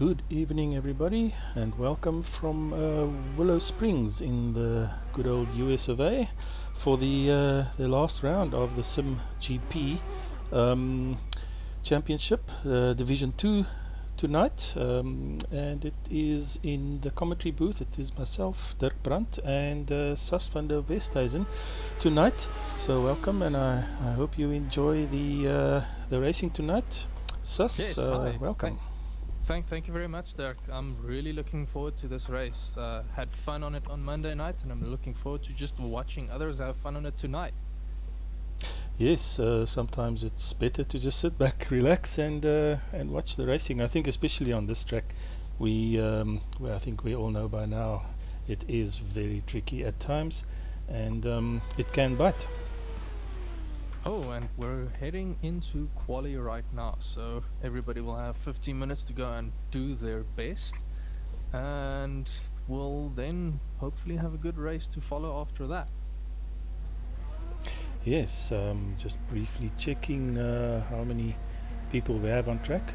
Good evening, everybody, and welcome from Willow Springs in the good old US of A for the last round of the simGP Championship, Division 2 tonight, and it is in the commentary booth. It is myself, Dirk Brandt, and Sas van der Westhuizen tonight. So welcome, and I hope you enjoy the racing tonight. Sas, Yes, welcome. Thank you very much, Dirk. I'm really looking forward to this race. Had fun on it on Monday night, and I'm looking forward to just watching others have fun on it tonight. Yes, sometimes it's better to just sit back, relax, and watch the racing. I think especially on this track, well, I think we all know by now, it is very tricky at times, and it can bite. Oh, and we're heading into quali right now, so everybody will have 15 minutes to go and do their best, and we'll then hopefully have a good race to follow after that. Yes, just briefly checking how many people we have on track.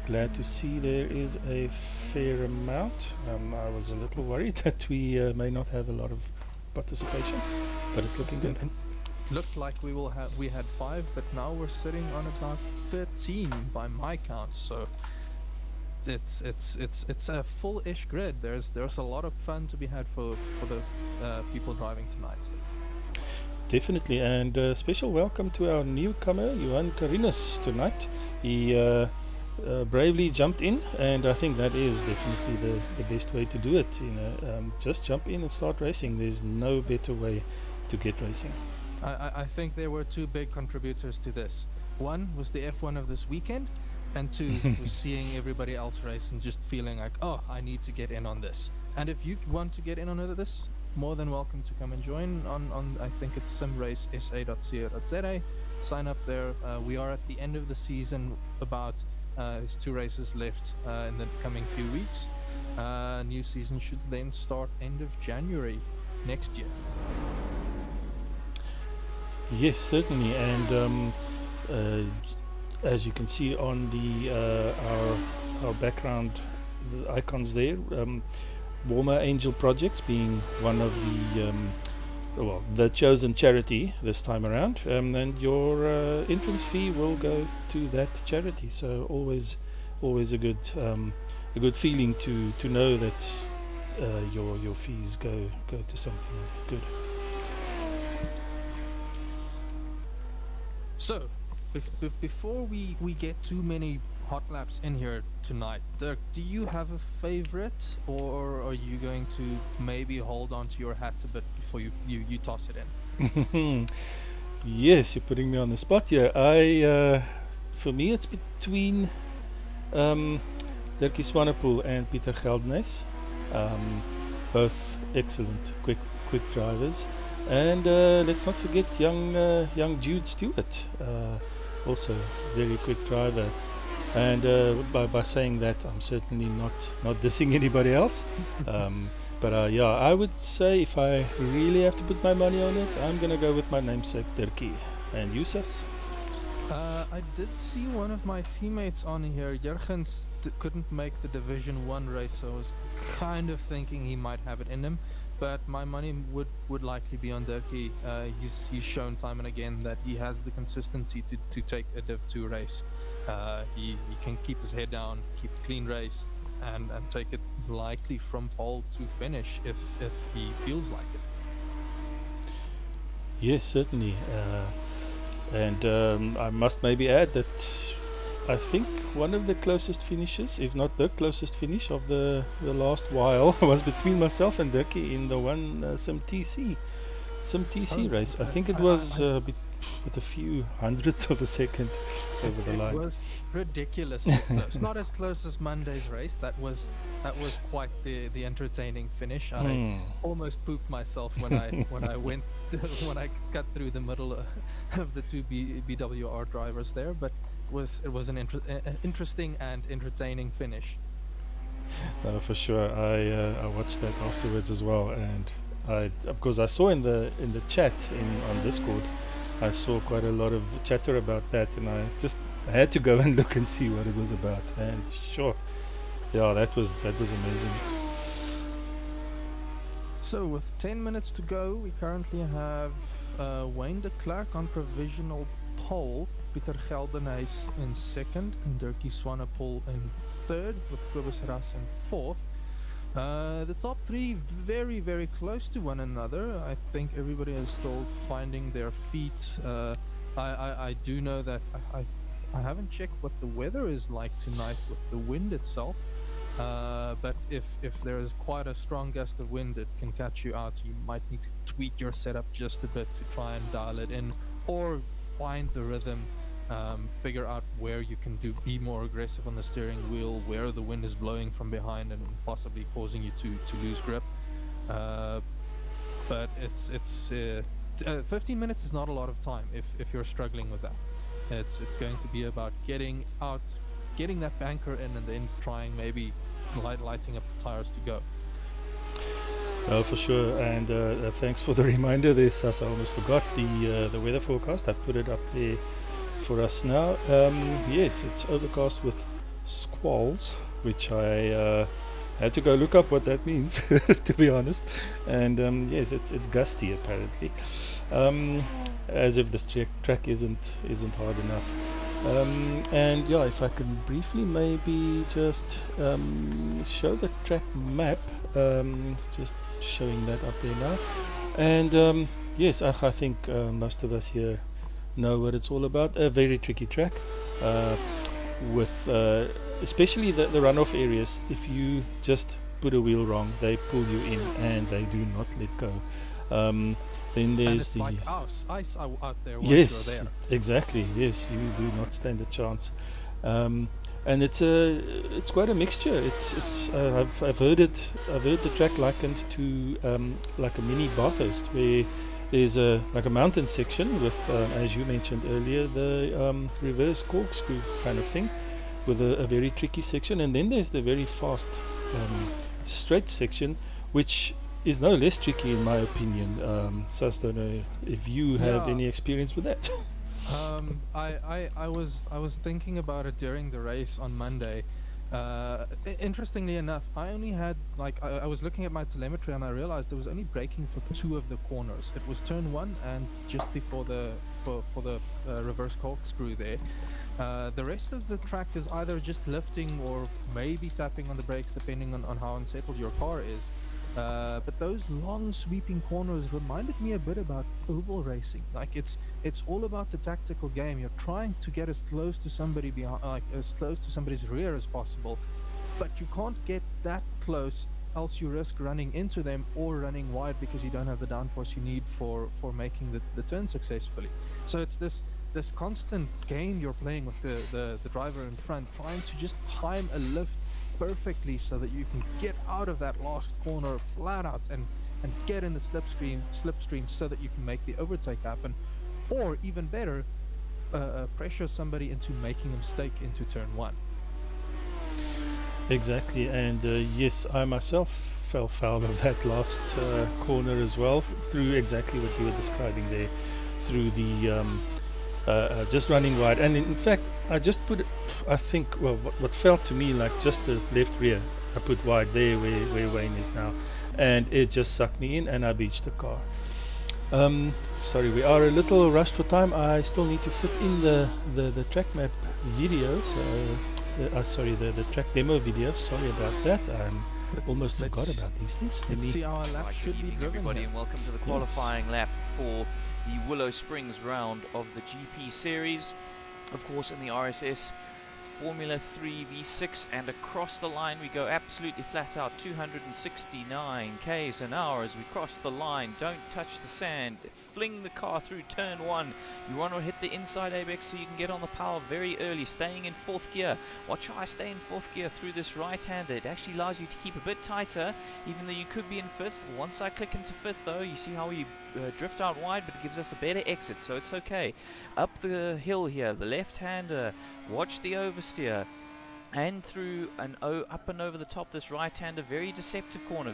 Glad to see there is a fair amount. I was a little worried that we may not have a lot of participation, but it's looking good. Looked like we had 5, but now we're sitting on about 13 by my count. So it's a full-ish grid. There's a lot of fun to be had for the people driving tonight. Definitely, and special welcome to our newcomer, Johan Carinus, tonight. He bravely jumped in, and I think that is definitely the best way to do it. Just jump in and start racing. There's no better way to get racing. I think there were 2 big contributors to this. One was the F1 of this weekend, and 2 was seeing everybody else race and just feeling like, oh, I need to get in on this. And if you want to get in on this, more than welcome to come and join on I think it's simracesa.co.za. Sign up there. We are at the end of the season. There's 2 races left in the coming few weeks. New season should then start end of January next year. Yes, certainly, and as you can see on our background, the icons there, Warmer Angel Projects being one of the chosen charity this time around, and your entrance fee will go to that charity. So always a good feeling to know that your fees go to something good. So, before we get too many hot laps in here tonight, Dirk, do you have a favorite, or are you going to maybe hold on to your hat a bit before you toss it in? Yes, you're putting me on the spot here. For me, it's between Dirkie Swanepoel and Pieter Geldenhuys. Both excellent, quick drivers. And let's not forget young Jude Stewart, also very quick driver. And by saying that, I'm certainly not dissing anybody else. But I would say if I really have to put my money on it, I'm gonna go with my namesake Dirkie. And you, Sas? I did see one of my teammates on here. Jurgens couldn't make the Division 1 race, so I was kind of thinking he might have it in him. But my money would likely be on Dirkie. He's shown time and again that he has the consistency to take a Div 2 race. He can keep his head down, keep a clean race, and take it likely from pole to finish if he feels like it. Yes, certainly. And I must maybe add that I think one of the closest finishes, if not the closest finish of the last while, was between myself and Dirkie in the one SimTC race. I think it was with a few hundredths of a second over the line. It was ridiculously close. Not as close as Monday's race. That was quite the entertaining finish. I almost pooped myself when I cut through the middle of the 2 BWR drivers there, but it was an interesting and entertaining finish. For sure. I watched that afterwards as well, and because I saw in the chat on Discord, I saw quite a lot of chatter about that, and I had to go and look and see what it was about. And sure, yeah, that was amazing. So with 10 minutes to go, we currently have Wayne de Klerk on provisional pole, Pieter Geldenhuys in second, and Dirkie Swanepoel in third, with Kobus Ras in fourth. The top three very, very close to one another. I think everybody is still finding their feet. I do know that I haven't checked what the weather is like tonight with the wind itself. But if there is quite a strong gust of wind, it can catch you out. You might need to tweak your setup just a bit to try and dial it in, or find the rhythm. Figure out where you can be more aggressive on the steering wheel, where the wind is blowing from behind and possibly causing you to lose grip. But it's 15 minutes is not a lot of time if you're struggling with that. It's going to be about getting that banker in, and then trying maybe lighting up the tires to go. Oh, for sure. And thanks for the reminder. This, as I almost forgot, the weather forecast. I put it up there for us now. Yes, it's overcast with squalls, which I had to go look up what that means, to be honest. And yes, it's gusty apparently, as if the track isn't hard enough. And yeah, if I can briefly maybe just show the track map, just showing that up there now. And yes, I think most of us here know what it's all about. A very tricky track, with especially the runoff areas. If you just put a wheel wrong, they pull you in and they do not let go. Then there's and it's like ice out there once yes, you're there. exactly. Yes, you do not stand a chance. And it's quite a mixture. I've heard the track likened to like a mini Bathurst, where there's a mountain section with, as you mentioned earlier, the reverse corkscrew kind of thing, with a very tricky section, and then there's the very fast straight section, which is no less tricky in my opinion. So I don't know if you have any experience with that. I was thinking about it during the race on Monday. Interestingly enough, I only had I was looking at my telemetry and I realized there was only braking for 2 of the corners. It was turn 1 and just before the reverse corkscrew there. The rest of the track is either just lifting or maybe tapping on the brakes, depending on how unsettled your car is. But those long sweeping corners reminded me a bit about oval racing. Like it's all about the tactical game. You're trying to get as close to somebody behind, as close to somebody's rear as possible, but you can't get that close, else you risk running into them or running wide because you don't have the downforce you need for making the turn successfully. So it's this constant game you're playing with the driver in front, trying to just time a lift perfectly so that you can get out of that last corner flat out and get in the slipstream so that you can make the overtake happen, or even better, pressure somebody into making a mistake into turn 1. Exactly, and yes, I myself fell foul of that last corner as well, through exactly what you were describing there, through the just running wide. And in fact, I just put, I think, well, what felt to me like just the left rear, I put wide there where Wayne is now, and it just sucked me in and I beached the car. Sorry, we are a little rushed for time. I still need to fit in the track map video, so sorry, the track demo video. Sorry about that. Almost forgot about these things. Let's see how our lap should be driven everybody, here. and welcome to the qualifying lap for the Willow Springs round of the GP series. Of course, in the RSS Formula 3 V6, and across the line we go absolutely flat out, 269 k's an hour as we cross the line. Don't touch the sand, fling the car through turn 1. You want to hit the inside apex so you can get on the power very early, staying in 4th gear. Watch how I stay in 4th gear through this right-hander. It actually allows you to keep a bit tighter, even though you could be in 5th. Once I click into 5th though, you see how we drift out wide, but it gives us a better exit, so it's okay. Up the hill here, the left-hander, watch the oversteer, and through up and over the top this right-hander, very deceptive corner.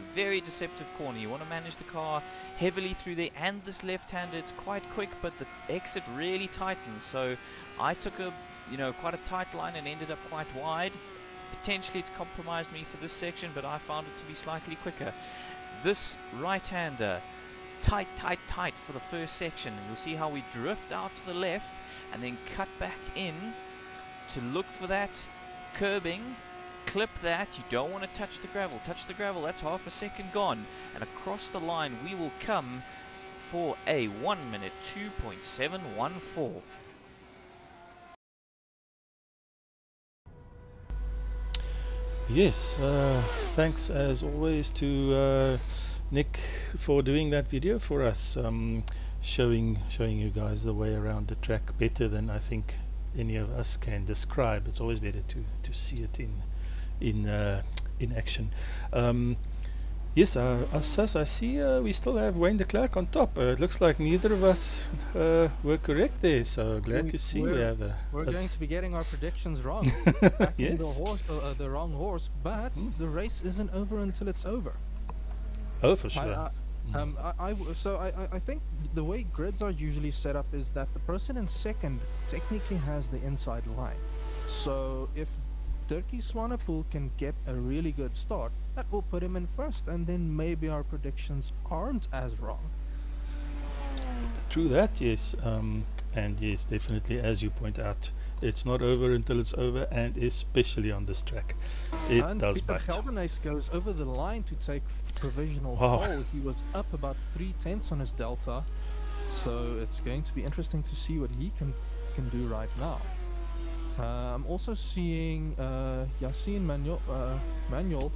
You want to manage the car heavily through there, and this left-hander, it's quite quick, but the exit really tightens. So I took quite a tight line and ended up quite wide. Potentially it's compromised me for this section, but I found it to be slightly quicker. This right-hander, tight for the first section, and you'll see how we drift out to the left and then cut back in to look for that curbing, clip that. You don't want to touch the gravel, that's half a second gone, and across the line we will come for a 1 minute 2.714. Yes, thanks as always to Nick for doing that video for us, showing you guys the way around the track better than I think any of us can describe. It's always better to see it in action. Yes, as I see, we still have Wayne de Klerk on top. It looks like neither of us were correct there, so glad to see we have we're going to be getting our predictions wrong. Backing the wrong horse, but the race isn't over until it's over. Oh, for sure. I think the way grids are usually set up is that the person in second technically has the inside line. So if Dirkie Swanepoel can get a really good start, that will put him in first, and then maybe our predictions aren't as wrong. True that, yes. And yes, definitely, as you point out, it's not over until it's over, and especially on this track, it does bite. Pieter Geldenhuys goes over the line to take provisional pole. He was up about 3/10 on his delta, so it's going to be interesting to see what he can do right now. I'm also seeing Yassine Manuel.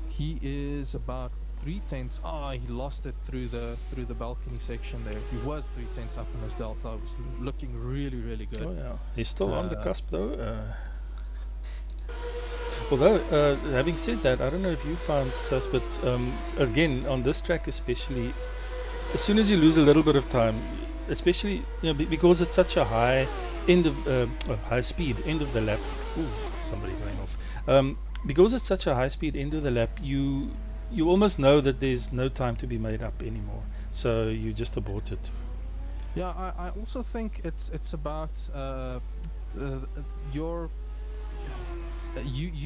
He is about 3/10. He lost it through the balcony section there. He was 3/10 up on his delta. It was looking really good. Oh yeah, he's still on the cusp though. Although, having said that, I don't know if you found, Sus, but again on this track especially, as soon as you lose a little bit of time, especially because it's such a high end of high speed end of the lap. Ooh, somebody going off. Because it's such a high speed end of the lap, you almost know that there's no time to be made up anymore, so you just abort it. Yeah, I also think it's about you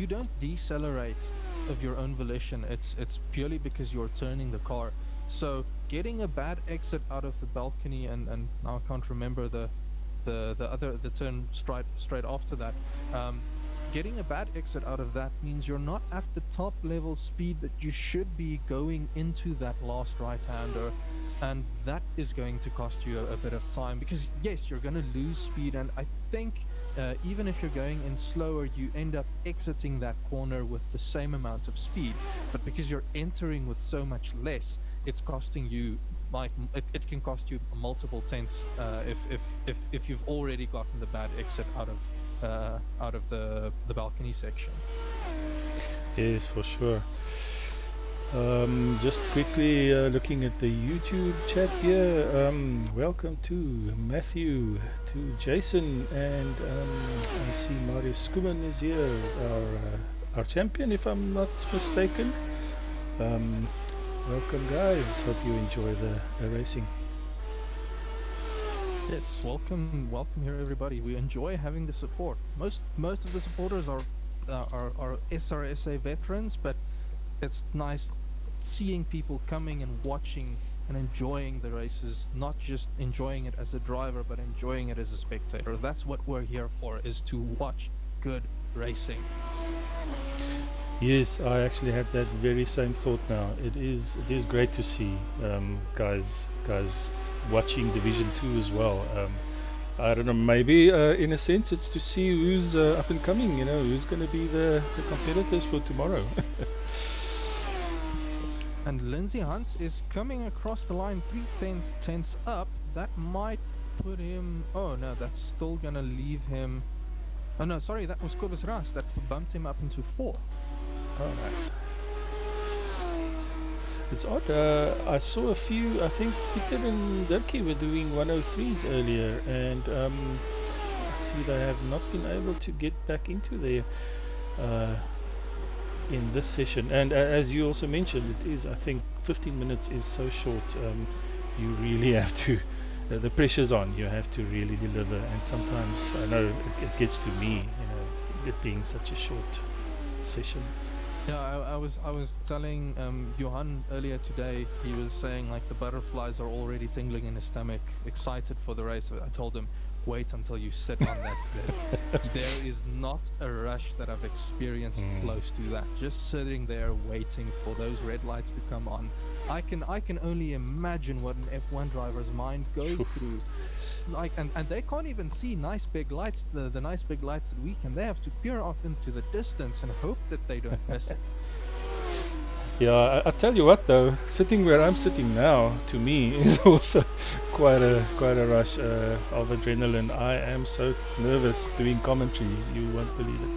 don't decelerate of your own volition. It's purely because you're turning the car. So getting a bad exit out of the balcony, and now I can't remember the turn straight after that. Getting a bad exit out of that means you're not at the top level speed that you should be going into that last right-hander, and that is going to cost you a bit of time, because yes, you're going to lose speed, and I think even if you're going in slower, you end up exiting that corner with the same amount of speed, but because you're entering with so much less, it's costing you, like, it can cost you multiple tenths if you've already gotten the bad exit out of the balcony section. Yes, for sure. Just quickly looking at the YouTube chat here. Welcome to Matthew, to Jason, and I see Marius Skuman is here, our champion, if I'm not mistaken. Welcome, guys. Hope you enjoy the racing. Yes, welcome here, everybody. We enjoy having the support. Most of the supporters are SRSA veterans, but it's nice seeing people coming and watching and enjoying the races, not just enjoying it as a driver, but enjoying it as a spectator. That's what we're here for, is to watch good racing. Yes, I actually had that very same thought now. It is great to see guys watching Division 2 as well. I don't know, maybe in a sense it's to see who's up and coming, who's going to be the competitors for tomorrow. And Lindsay Hans is coming across the line 3/10 up. That might put him... Oh no, that's still going to leave him... Oh no, sorry, that was Kobus Ras that bumped him up into 4th. Oh, nice. It's odd. I saw a few. I think Peter and Dirkie were doing 103s earlier, and I see they have not been able to get back into there in this session. And as you also mentioned, it is, I think, 15 minutes is so short. You really have to. The pressure's on. You have to really deliver, and sometimes I know it gets to me. It being such a short session. Yeah, I was telling Johan earlier today. He was saying like the butterflies are already tingling in his stomach, excited for the race. I told him, wait until you sit on that grid. There is not a rush that I've experienced close to that. Just sitting there waiting for those red lights to come on. I can only imagine what an F1 driver's mind goes through. And they can't even see nice big lights, the nice big lights that we can. They have to peer off into the distance and hope that they don't miss it. Yeah, I tell you what though, sitting where I'm sitting now, to me, is also quite a rush of adrenaline. I am so nervous doing commentary, you won't believe it.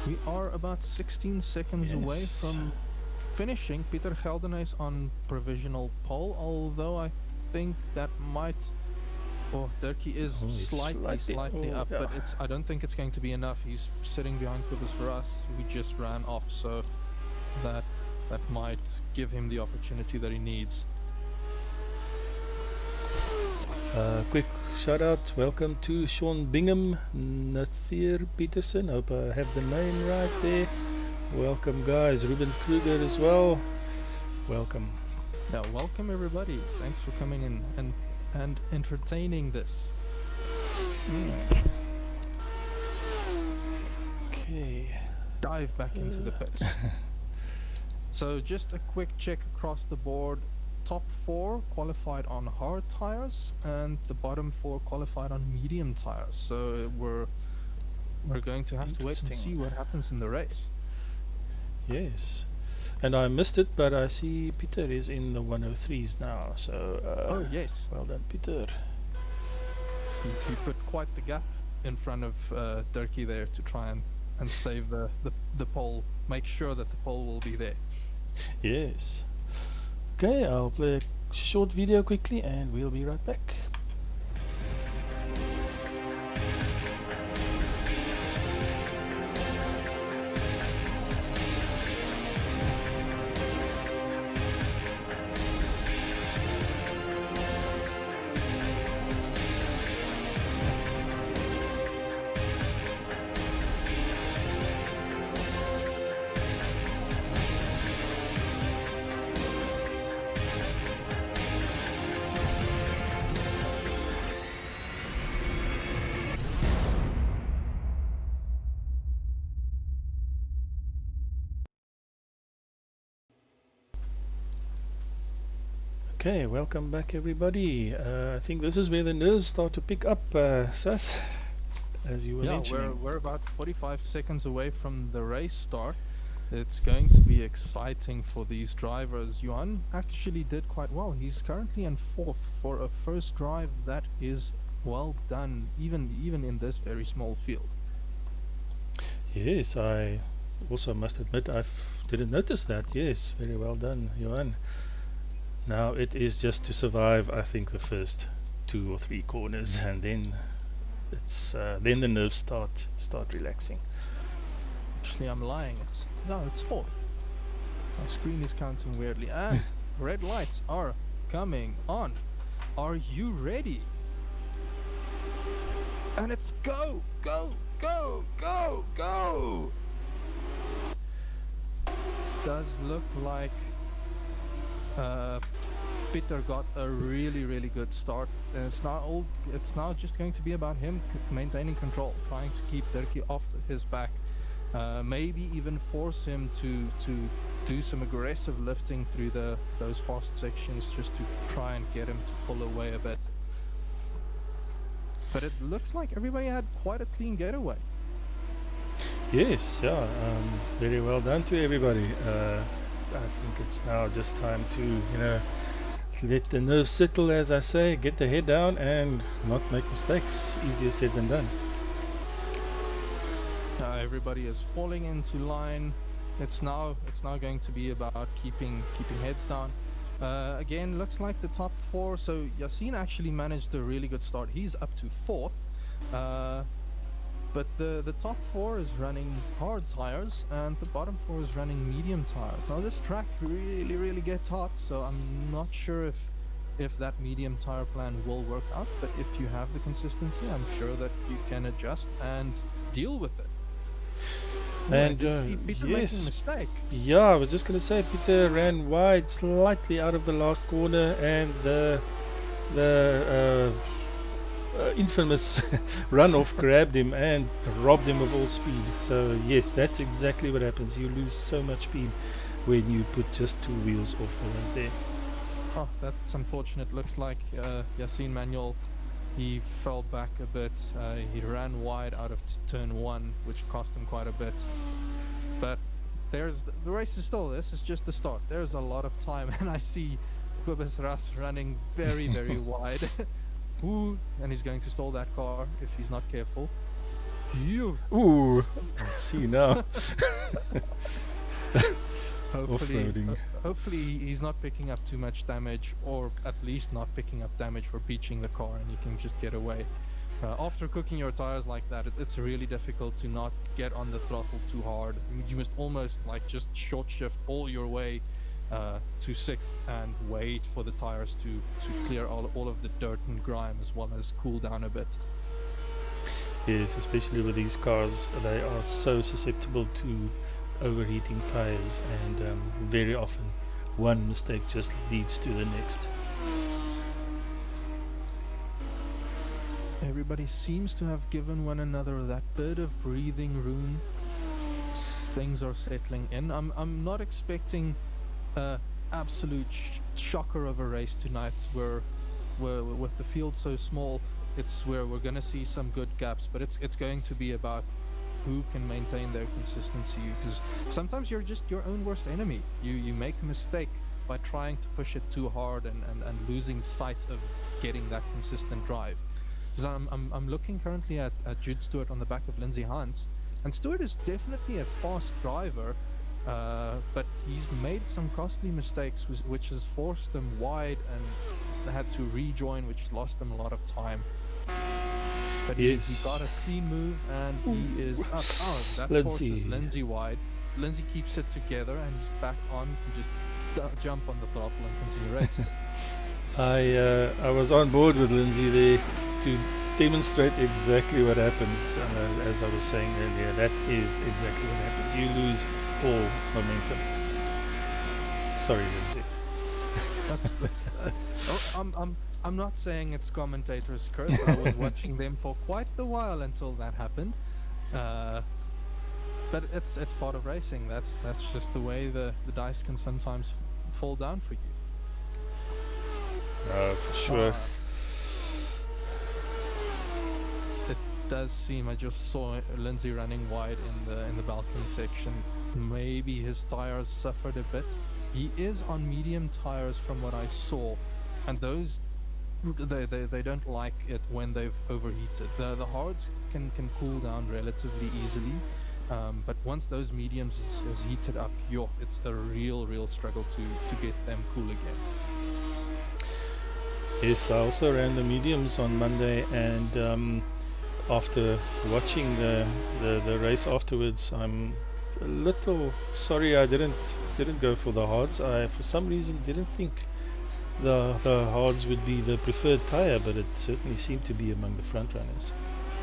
We are about 16 seconds away from finishing. Peter Geldenhuys on provisional pole, although I think that might... Oh, Dirkie is slightly up, but I don't think it's going to be enough. He's sitting behind Kubus for us. We just ran off, so that might give him the opportunity that he needs. Quick shout out, welcome to Sean Bingham, Nathir Peterson, hope I have the name right there. Welcome guys, Ruben Kruger as well, welcome. Yeah, welcome everybody, thanks for coming in and entertaining this. Okay. Dive back into the pits. So just a quick check across the board. Top 4 qualified on hard tires and the bottom 4 qualified on medium tires. So we're going to have to wait and see what happens in the race. Yes. And I missed it, but I see Peter is in the 103s now, so oh yes, well done Peter. He put quite the gap in front of Dirkie there to try and save the pole, make sure that the pole will be there. Yes. Okay, I'll play a short video quickly and we'll be right back. Okay, welcome back everybody. I think this is where the nerves start to pick up, Sas, as you were mentioning. Yeah, we're about 45 seconds away from the race start. It's going to be exciting for these drivers. Johan actually did quite well. He's currently in 4th for a first drive. That is well done, even in this very small field. Yes, I also must admit I didn't notice that. Yes, very well done, Johan. Now it is just to survive, I think, the first 2 or 3 corners, and then it's then the nerves start relaxing. Actually, I'm lying. It's 4th. My screen is counting weirdly, and red lights are coming on. Are you ready? And it's go, go, go, go, go. Does look like Peter got a really good start, and it's now just going to be about him maintaining control, trying to keep Dirkie off his back, maybe even force him to do some aggressive lifting through those fast sections just to try and get him to pull away a bit. But it looks like everybody had quite a clean getaway. Yes, yeah, very well done to everybody. I think it's now just time to, let the nerves settle, as I say, get the head down and not make mistakes. Easier said than done. Everybody is falling into line. It's now going to be about keeping heads down. Again, looks like the top 4. So Yassine actually managed a really good start. He's up to 4th. But the top 4 is running hard tires and the bottom 4 is running medium tires. Now this track really gets hot, so I'm not sure if that medium tire plan will work out. But if you have the consistency, I'm sure that you can adjust and deal with it. Ooh, I And did see Peter making a yes, mistake. yeah, I was just going to say Peter ran wide slightly out of the last corner, and the infamous runoff grabbed him and robbed him of all speed. So yes, that's exactly what happens. You lose so much speed when you put just two wheels off the road there. Oh, that's unfortunate. Looks like Yassine Manuel, he fell back a bit. He ran wide out of turn 1, which cost him quite a bit. But the race is still, this is just the start. There's a lot of time, and I see Kobus Ras running very, very wide. Ooh, and he's going to stall that car if he's not careful. Phew. Ooh, I see now. Hopefully, Off-roading. hopefully he's not picking up too much damage, or at least not picking up damage for beaching the car, and he can just get away. After cooking your tires like that, it's really difficult to not get on the throttle too hard. You must almost like just short shift all your way to 6th and wait for the tires to clear all of the dirt and grime, as well as cool down a bit. Yes, especially with these cars, they are so susceptible to overheating tires, and very often one mistake just leads to the next. Everybody seems to have given one another that bit of breathing room. Things are settling in. I'm not expecting absolute shocker of a race tonight. Where with the field so small, it's where we're gonna see some good gaps, but it's going to be about who can maintain their consistency, because sometimes you're just your own worst enemy. You make a mistake by trying to push it too hard and losing sight of getting that consistent drive. Because I'm looking currently at Jude Stewart on the back of Lindsay Hans, and Stewart is definitely a fast driver, but he's made some costly mistakes which has forced him wide and had to rejoin, which lost him a lot of time. But Yes. he got a clean move, and he is up. Oh, that Lindsay. forces Lindsay wide. Lindsay keeps it together, and he's back on. He just jump on the throttle and continue racing. I was on board with Lindsay there to demonstrate exactly what happens. As I was saying earlier, that is exactly what happens. You lose all momentum. Sorry, Lindsay. I'm not saying it's commentators' curse. I was watching them for quite a while until that happened. But it's part of racing. That's just the way the dice can sometimes fall down for you. For sure. It does seem, I just saw Lindsay running wide in the balcony section. Maybe his tires suffered a bit. He is on medium tires from what I saw, and those they don't like it when they've overheated. The hards can cool down relatively easily, but once those mediums is heated up, it's a real struggle to get them cool again. Yes, I also ran the mediums on Monday, and after watching the race afterwards, I'm a little sorry I didn't go for the hards. I for some reason didn't think the hards would be the preferred tire, but it certainly seemed to be among the front runners.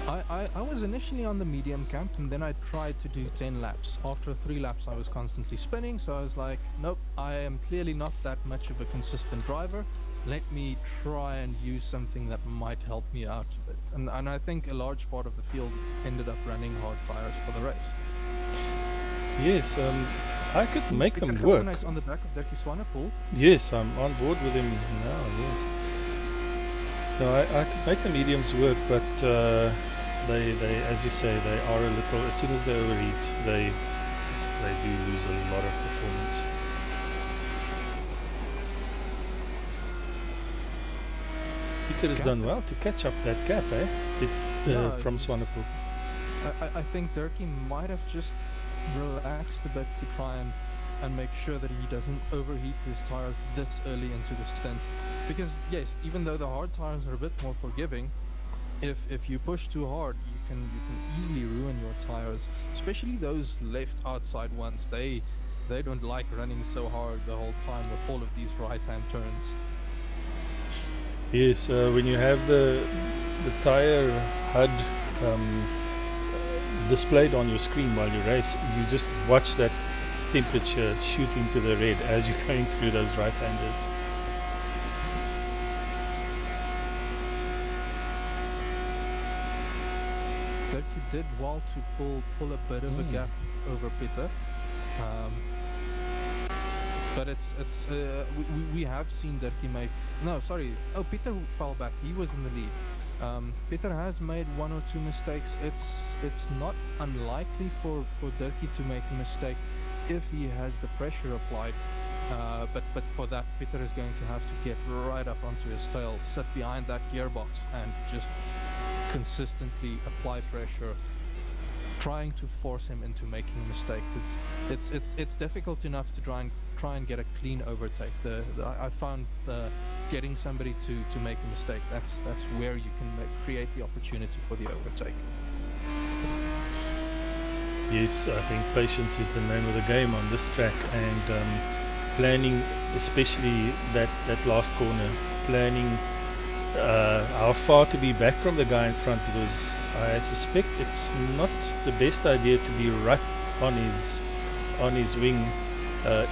I was initially on the medium camp, and then I tried to do 10 laps. After 3 laps I was constantly spinning, so I was like, nope, I am clearly not that much of a consistent driver. Let me try and use something that might help me out a bit. And I think a large part of the field ended up running hard tires for the race. Yes, I could make Peter them work. Kouwenhuis on the back of Dirkie Swanepoel. Yes, I'm on board with him now, yes. No, I could make the mediums work, but they, as you say, they are a little, as soon as they overheat, they do lose a lot of performance. Peter has done well to catch up that gap, from Swanepoel. I think Dirkie might have just relaxed a bit to try and make sure that he doesn't overheat his tires this early into the stint. Because yes, even though the hard tires are a bit more forgiving, if you push too hard, you can easily ruin your tires, especially those left outside ones. They don't like running so hard the whole time with all of these right-hand turns. Yes, when you have the tire HUD displayed on your screen while you race, you just watch that temperature shoot into the red as you're going through those right-handers. Dirkie did well to pull a bit of a gap over Peter. But we have seen Dirkie make Peter fell back. He was in the lead. Peter has made one or two mistakes. It's not unlikely for Dirkie to make a mistake if he has the pressure applied. But for that, Peter is going to have to get right up onto his tail, sit behind that gearbox, and just consistently apply pressure, trying to force him into making a mistake, because it's difficult enough to try and get a clean overtake. I found getting somebody to make a mistake, that's where you can create the opportunity for the overtake. Yes, I think patience is the name of the game on this track, and planning, especially that last corner, planning how far to be back from the guy in front, because I suspect it's not the best idea to be right on his wing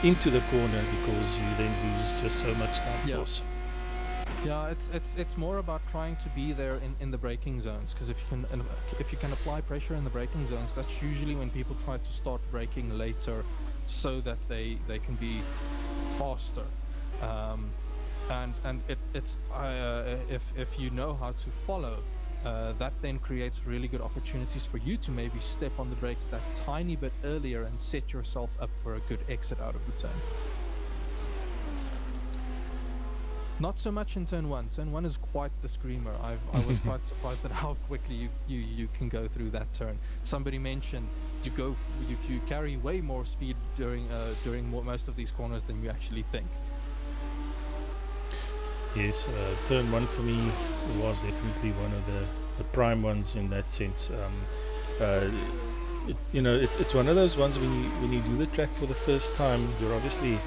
into the corner, because you then lose just so much downforce. Yeah, it's more about trying to be there in the braking zones, because if you can apply pressure in the braking zones, that's usually when people try to start braking later, so that they can be faster. And if you know how to follow, that then creates really good opportunities for you to maybe step on the brakes that tiny bit earlier and set yourself up for a good exit out of the turn. Not so much in turn one. Turn one is quite the screamer. I was quite surprised at how quickly you can go through that turn. Somebody mentioned you carry way more speed during most of these corners than you actually think. Yes, turn one for me was definitely one of the prime ones in that sense. It's one of those ones when you do the track for the first time, you're obviously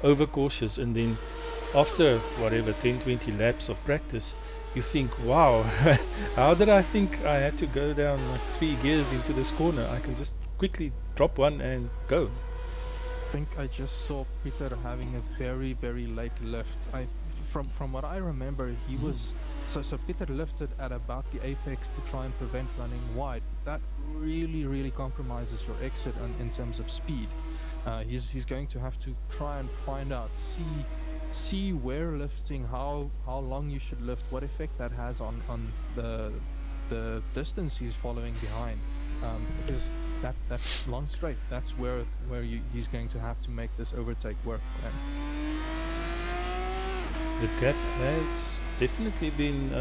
overcautious, and then after whatever 10-20 laps of practice, you think, wow, how did I think I had to go down like 3 gears into this corner? I can just quickly drop one and go. I think I just saw Peter having a very, very late lift. From what I remember, he was so Peter lifted at about the apex to try and prevent running wide. That really compromises your exit in terms of speed. He's going to have to try and find out, see where lifting, how long you should lift, what effect that has on the distance he's following behind. Because that long straight, that's where he's going to have to make this overtake work for him. The gap has definitely been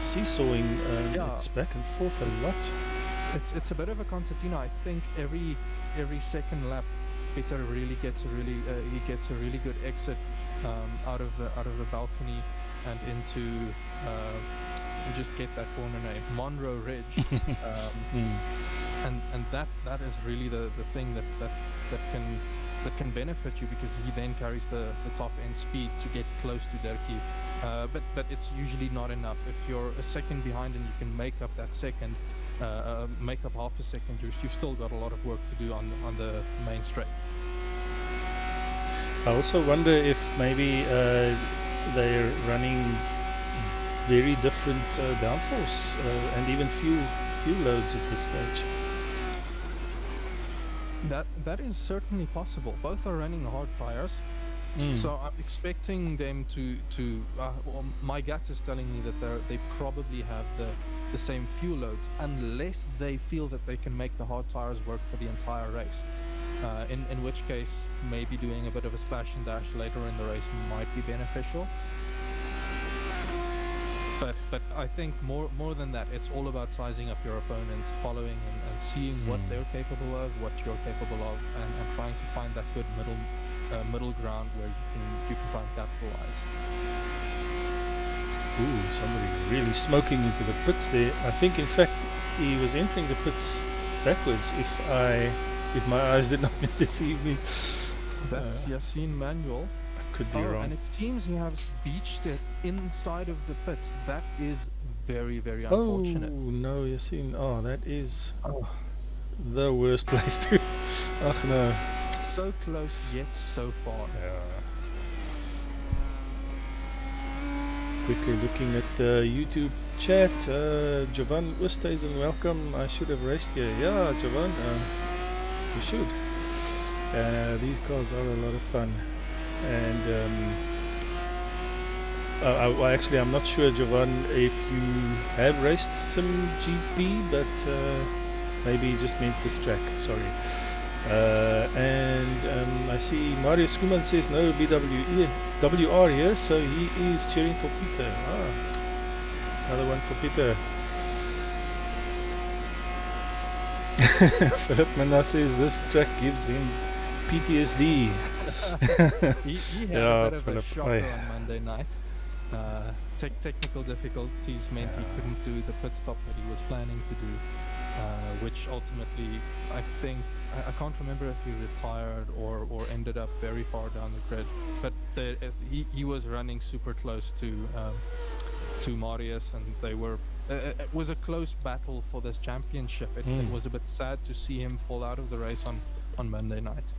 seesawing. It's back and forth a lot. It's a bit of a concertina. I think every second lap, Peter really gets a really good exit out of the balcony and into you just get that corner name, Monroe Ridge. And that is really the thing that can benefit you, because he then carries the top end speed to get close to Dirkie. But it's usually not enough. If you're a second behind and you can make up that second, make up half a second, you've still got a lot of work to do on the main straight. I also wonder if maybe they're running very different downforce and even fuel loads at this stage. That is certainly possible. Both are running hard tires, so I'm expecting them to well, my gut is telling me that they probably have the same fuel loads, unless they feel that they can make the hard tires work for the entire race. In which case, maybe doing a bit of a splash and dash later in the race might be beneficial. But I think more than that, it's all about sizing up your opponent, following and seeing what they're capable of, what you're capable of, and trying to find that good middle ground where you can try and capitalize. Ooh, somebody really smoking into the pits there. I think, in fact, he was entering the pits backwards, if my eyes did not misdeceive me. That's Yassine Manuel. Could be Oh, wrong. and it seems he has beached it inside of the pits. That is very, very Oh unfortunate. no, Yassine. Oh, that is the worst place to. Oh no. So close yet so far. Yeah. Quickly looking at the YouTube chat. Jovan Oosthuizen, welcome. I should have raced here. Yeah, Jovan, you should. These cars are a lot of fun. And actually, I'm not sure, Jovan, if you have raced simGP, but maybe you just meant this track. Sorry. I see Mario Skuman says no WR here, so he is cheering for Peter. Another one for Peter. Philip Manna says this track gives him PTSD. He had Yeah, a bit of Philip, a shocker on Monday night. Technical difficulties meant he couldn't do the pit stop that he was planning to do, which ultimately, I think, I can't remember if he retired or ended up very far down the grid, but he was running super close to Marius, and they were. It was a close battle for this championship. It was a bit sad to see him fall out of the race on Monday night.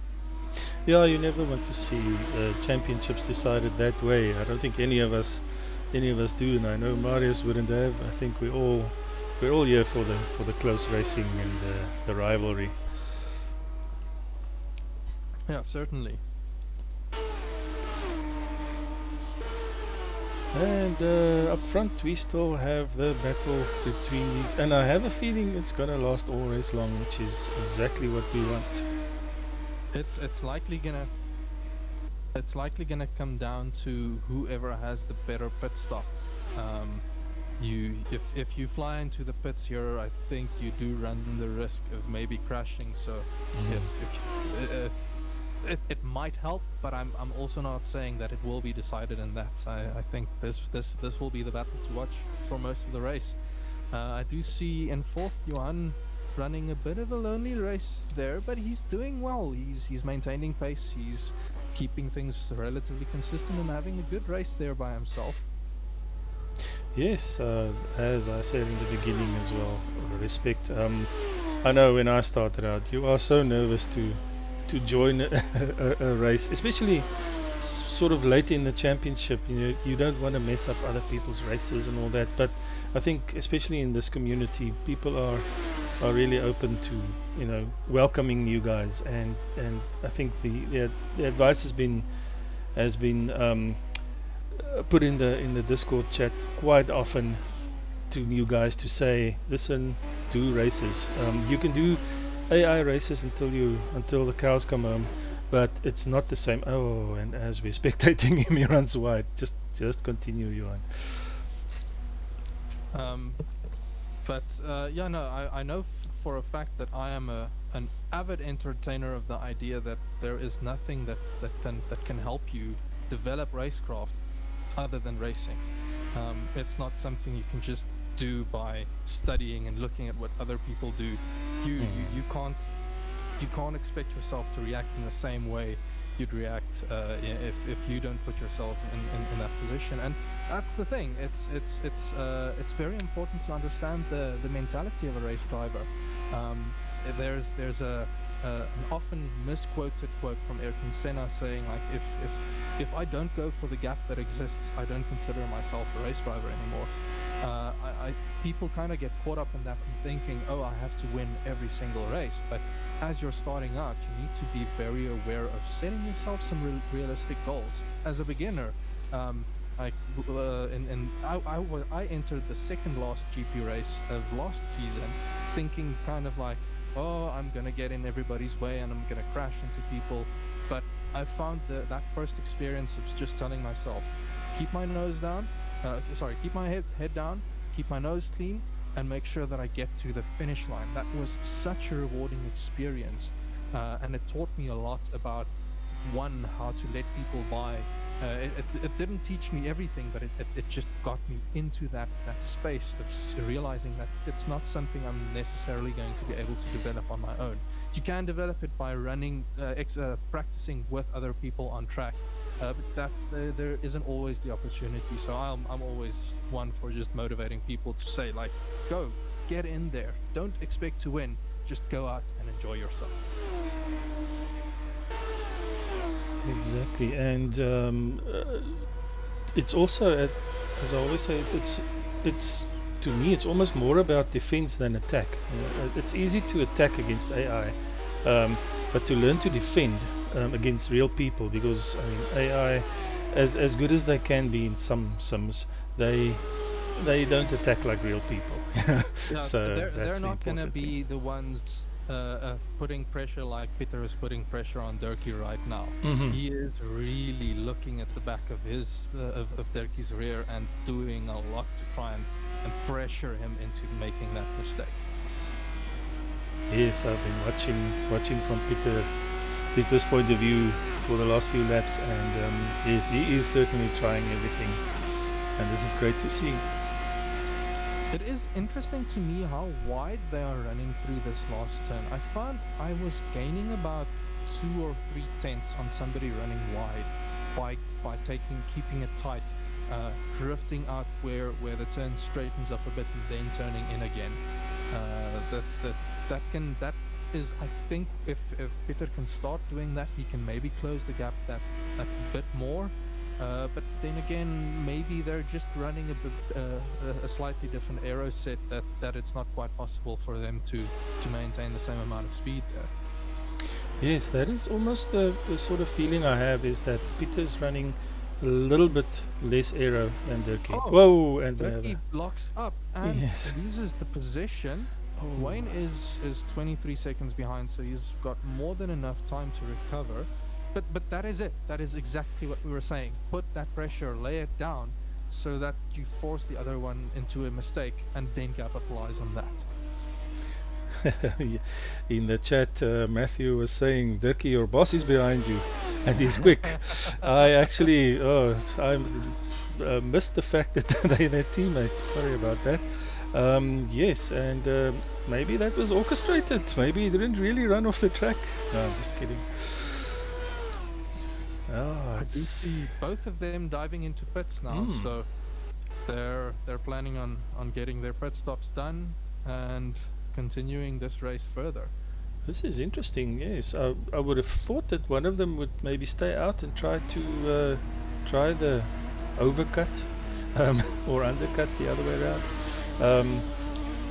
Yeah, you never want to see championships decided that way. I don't think any of us do, and I know Marius wouldn't have. I think we're all here for the close racing and the rivalry. Yeah, certainly. And up front we still have the battle between these, and I have a feeling it's gonna last all race long, which is exactly what we want. It's likely gonna come down to whoever has the better pit stop. If you fly into the pits here, I think you do run the risk of maybe crashing. So it might help, but I'm also not saying that it will be decided in that. I think this will be the battle to watch for most of the race. I do see in fourth Johan running a bit of a lonely race there, but he's doing well. He's maintaining pace. He's keeping things relatively consistent and having a good race there by himself. Yes, as I said in the beginning as well, respect. I know when I started out, you are so nervous to join a race, especially sort of late in the championship. You don't want to mess up other people's races and all that. But I think especially in this community, people are really open to welcoming you guys, and I think the advice has been put in the Discord chat quite often to you guys to say, listen, do races. You can do AI races until the cows come home, but it's not the same. Oh, and as we're spectating him, he runs wide. Just continue, Johan. I know for a fact that I am an avid entertainer of the idea that there is nothing that can help you develop racecraft other than racing. It's not something you can just do by studying and looking at what other people do. You can't expect yourself to react in the same way you'd react if you don't put yourself in that position. And that's the thing. It's very important to understand the mentality of a race driver. There's an often misquoted quote from Ayrton Senna saying, like, if I don't go for the gap that exists, I don't consider myself a race driver anymore. People kind of get caught up in that and thinking, oh, I have to win every single race. But as you're starting out, you need to be very aware of setting yourself some realistic goals. As a beginner, I entered the second last GP race of last season, thinking kind of like, oh, I'm gonna get in everybody's way and I'm gonna crash into people. But I found that first experience of just telling myself, keep my nose down, keep my head down, keep my nose clean, and make sure that I get to the finish line. That was such a rewarding experience, and it taught me a lot about, one, how to let people by. It didn't teach me everything, but it just got me into that space of realizing that it's not something I'm necessarily going to be able to develop on my own. You can develop it by running, practicing with other people on track, But that's there isn't always the opportunity. So I'm always one for just motivating people to say, like, go, get in there. Don't expect to win. Just go out and enjoy yourself. Exactly, and it's also, as I always say, it's to me, it's almost more about defense than attack. It's easy to attack against AI, but to learn to defend against real people, because I mean, AI, as good as they can be in some sims, they don't attack like real people. Yeah, So they're that's the not gonna important thing. be the ones putting pressure like Peter is putting pressure on Durkee right now. Mhm. He is really looking at the back of his of Durkee's rear and doing a lot to try and pressure him into making that mistake. Yes, I've been watching from Peter's point of view for the last few laps, and yes, he is certainly trying everything, and this is great to see. It is interesting to me how wide they are running through this last turn. I found I was gaining about 2 or 3 tenths on somebody running wide by keeping it tight, drifting out where the turn straightens up a bit and then turning in again. That is, I think, if Peter can start doing that, he can maybe close the gap that bit more. But then again, maybe they're just running a slightly different aero set that it's not quite possible for them to maintain the same amount of speed there. Yes, that is almost the sort of feeling I have, is that Peter's running a little bit less aero than Durkee. Oh, Whoa, and we have Durkee blocks up and Yes. loses the position. Oh. Wayne is 23 seconds behind, so he's got more than enough time to recover. But that is it. That is exactly what we were saying. Put that pressure, lay it down, so that you force the other one into a mistake, and then capitalize on that. In the chat, Matthew was saying, Durkee, your boss is behind you, and he's quick. I actually, I missed the fact that they're their teammates. Sorry about that. Yes, and maybe that was orchestrated. Maybe he didn't really run off the track. No, I'm just kidding. Oh, I do see both of them diving into pits now, so they're planning on getting their pit stops done and continuing this race further. This is interesting. Yes, I would have thought that one of them would maybe stay out and try the overcut or undercut the other way around.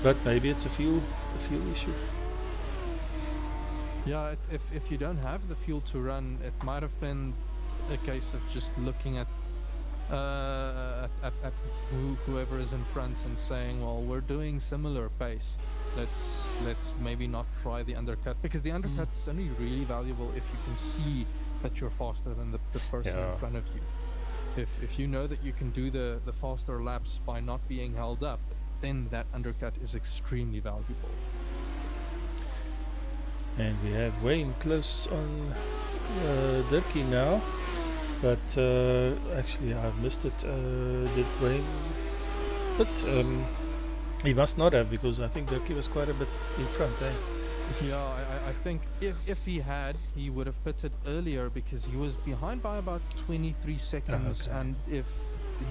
But maybe it's a fuel issue. Yeah, if you don't have the fuel to run, it might have been a case of just looking at whoever is in front and saying, well, we're doing similar pace. Let's maybe not try the undercut, because the undercut is only really valuable if you can see that you're faster than the person in front of you. If you know that you can do the faster laps by not being held up, then that undercut is extremely valuable. And we have Wayne close on Durkee now, but actually I've missed it. Did Wayne? But he must not have, because I think Durkee was quite a bit in front. Yeah, I think if he had, he would have pitted earlier, because he was behind by about 23 seconds. Okay. And if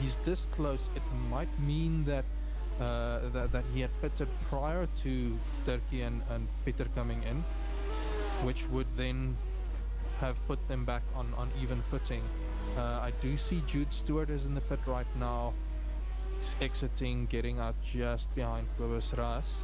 he's this close, it might mean that that he had pitted prior to Durkee and Peter coming in, which would then have put them back on even footing. I do see Jude Stewart is in the pit right now. He's exiting, getting out just behind Clovis Ras.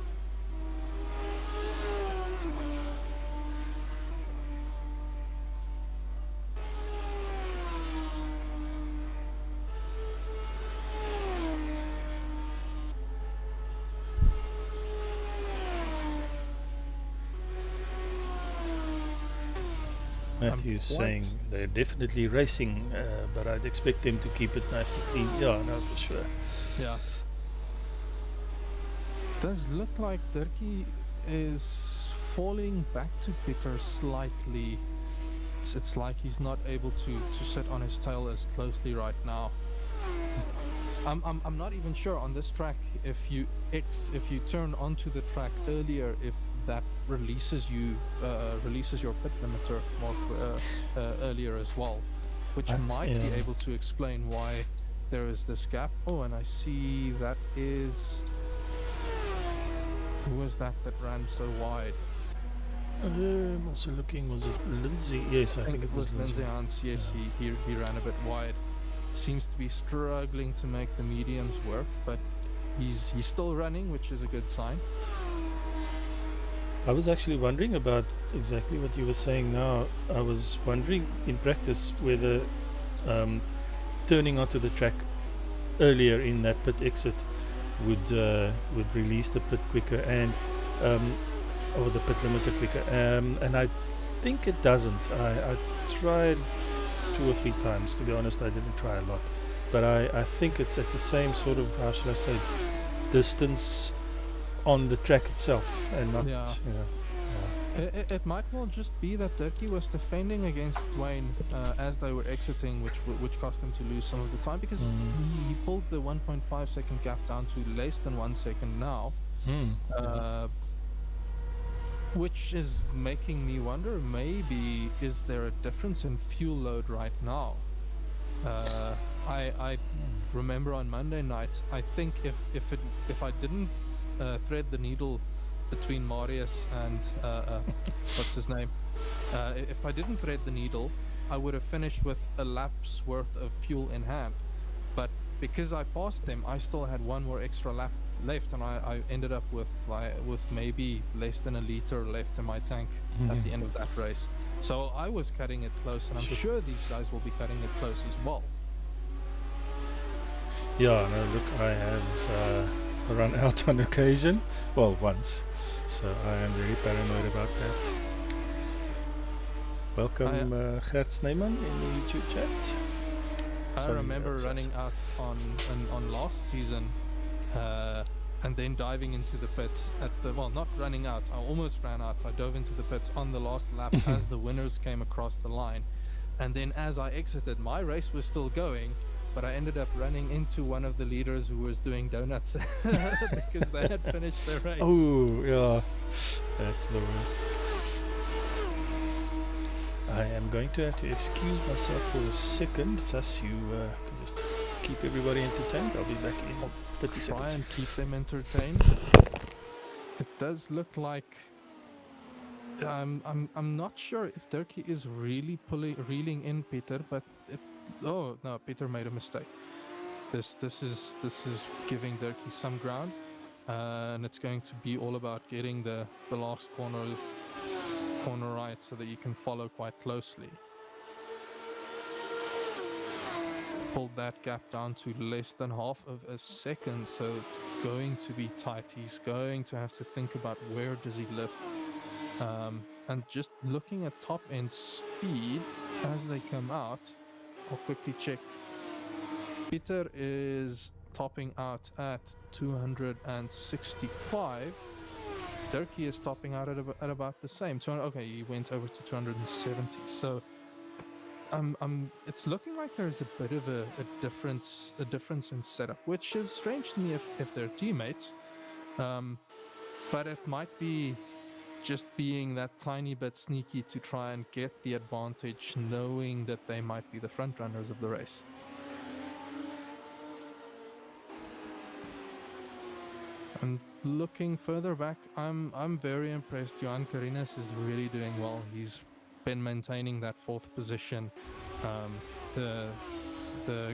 Matthew's saying they're definitely racing, but I'd expect them to keep it nice and clean. Yeah, no, for sure. Yeah. Does look like Durkee is falling back to Peter slightly. It's like he's not able to sit on his tail as closely right now. I'm not even sure on this track if you turn onto the track earlier, if that releases your pit limiter more earlier as well. which might be yeah. able to explain why there is this gap. Oh, and I see that is... Who was that ran so wide? I'm also looking, was it Lindsay? Yes, I think it was Lindsay. Lindsay Hans. Yes, Yeah. he ran a bit wide. Seems to be struggling to make the mediums work, but he's still running, which is a good sign. I was actually wondering about exactly what you were saying now. I was wondering in practice whether turning onto the track earlier in that pit exit would release the pit quicker and or the pit limiter quicker. And I think it doesn't. I tried 2 or 3 times. To be honest, I didn't try a lot, but I think it's at the same sort of, how should I say, distance on the track itself, and not Yeah. It might well just be that Dirkie was defending against Wayne as they were exiting, which cost him to lose some of the time, because he pulled the 1.5 second gap down to less than 1 second now, which is making me wonder, maybe is there a difference in fuel load right now? I remember on Monday night, I think if I didn't thread the needle between Marius and what's his name, if I didn't thread the needle, I would have finished with a lap's worth of fuel in hand. But because I passed them, I still had one more extra lap left, and I ended up with maybe less than a liter left in my tank at the end of that race. So I was cutting it close, and I'm sure these guys will be cutting it close as well. Yeah, no, look, I have run out on occasion, well, once, so I am very paranoid about that. Welcome, Gert Sneeman in the YouTube chat. I remember running out on last season, and then diving into the pits not running out, I almost ran out. I dove into the pits on the last lap as the winners came across the line, and then as I exited, my race was still going, but I ended up running into one of the leaders who was doing donuts because they had finished their race. Oh, yeah, that's the worst. I am going to have to excuse myself for a second, Sas, you can just keep everybody entertained. I'll be back in 30 seconds. Try and keep them entertained. It does look like I'm not sure if Dirkie is really reeling in Peter, but oh no, Peter made a mistake. This is giving Dirkie some ground, and it's going to be all about getting the last corner right so that you can follow quite closely. Pulled that gap down to less than half of a second, so it's going to be tight. He's going to have to think about where does he lift, and just looking at top end speed as they come out. I'll quickly check. Peter is topping out at 265. Dirkie is topping out at about the same. Okay, he went over to 270. So it's looking like there's a bit of a difference in setup, which is strange to me if they're teammates. But it might be just being that tiny bit sneaky to try and get the advantage, knowing that they might be the front runners of the race. And looking further back, I'm very impressed. Johan Carines is really doing well. He's been maintaining that 4th position. The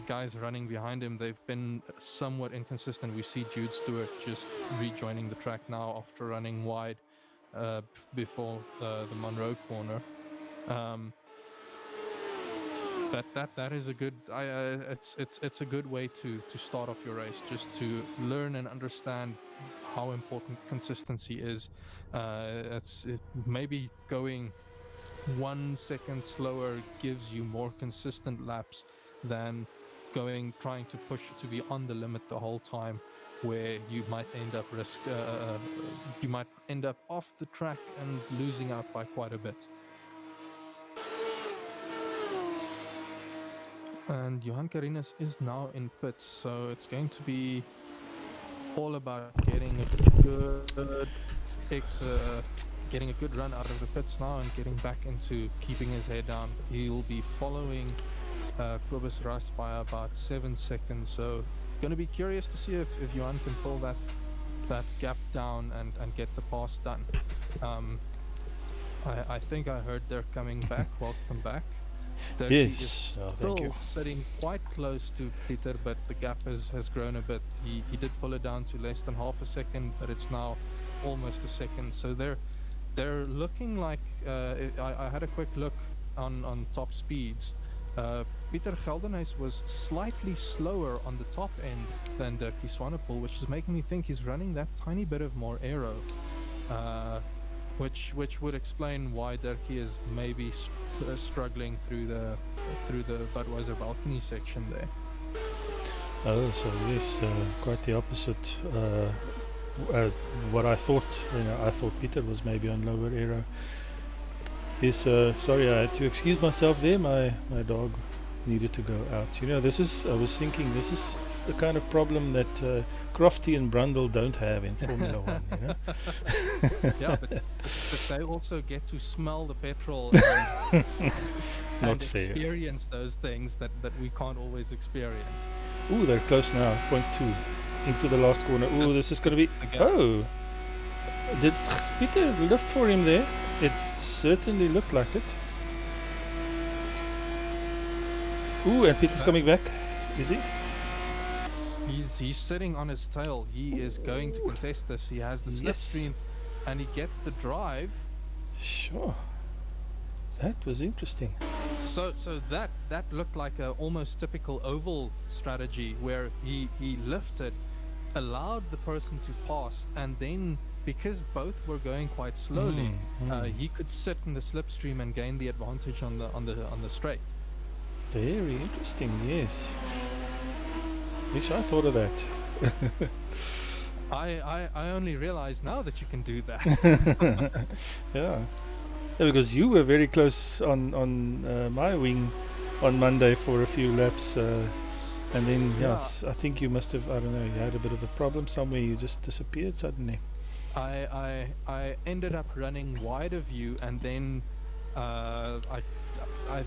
guys running behind him, they've been somewhat inconsistent. We see Jude Stewart just rejoining the track now after running wide before the Monroe corner. But that is a good. It's a good way to start off your race, just to learn and understand how important consistency is. Maybe going 1 second slower gives you more consistent laps than trying to push to be on the limit the whole time, where you might end up you might end up off the track and losing out by quite a bit. And Johan Carines is now in pits, so it's going to be all about getting a good getting a good run out of the pits now and getting back into keeping his head down. He'll be following Cobus Ras by about 7 seconds. So going to be curious to see if Johan can pull that gap down and get the pass done. I think I heard they're coming back. Welcome back. Yes, thank Still you. sitting quite close to Peter, but the gap has grown a bit. He did pull it down to less than half a second, but it's now almost a second. So they're looking like I had a quick look on top speeds. Peter Geldenhuys was slightly slower on the top end than Dirkie Swanepoel, which is making me think he's running that tiny bit of more aero, which would explain why Dirkie is maybe struggling through the Budweiser balcony section there. Oh, so yes, quite the opposite. What I thought, I thought Peter was maybe on lower aero. Yes, sorry, I had to excuse myself there. My dog needed to go out. I was thinking this is the kind of problem that Crofty and Brundle don't have in Formula One. Yeah, but they also get to smell the petrol and experience those things that we can't always experience. Ooh, they're close now. 0.2 into the last corner. Ooh, this is going to be. Oh, did Peter lift for him there? It certainly looked like it. Ooh, and Peter's coming back. Is he? He's sitting on his tail. He is going to contest this. He has the slipstream, and he gets the drive. Sure. That was interesting. So that looked like a almost typical oval strategy where he lifted, allowed the person to pass, and then because both were going quite slowly, he could sit in the slipstream and gain the advantage on the straight. Very interesting. Yes. Wish I thought of that. I only realize now that you can do that. Yeah, because you were very close on my wing on Monday for a few laps, and then yes, I think you must have, I don't know, you had a bit of a problem somewhere. You just disappeared suddenly. I ended up running wide of you, and then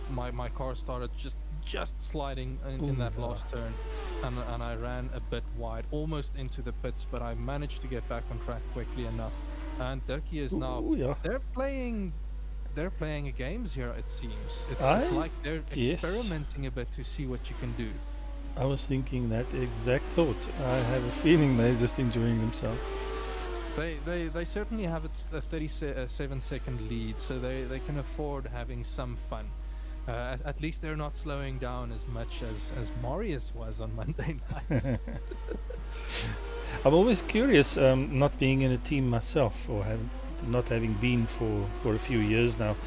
my car started just sliding in that last turn, and I ran a bit wide, almost into the pits, but I managed to get back on track quickly enough. And Dirkie is now they're playing games here. It seems it's like they're experimenting a bit to see what you can do. I was thinking that exact thought. I have a feeling they're just enjoying themselves. They certainly have a 37-second lead, so they can afford having some fun. At least they're not slowing down as much as Marius was on Monday night. I'm always curious, not being in a team myself, or not having been for a few years now.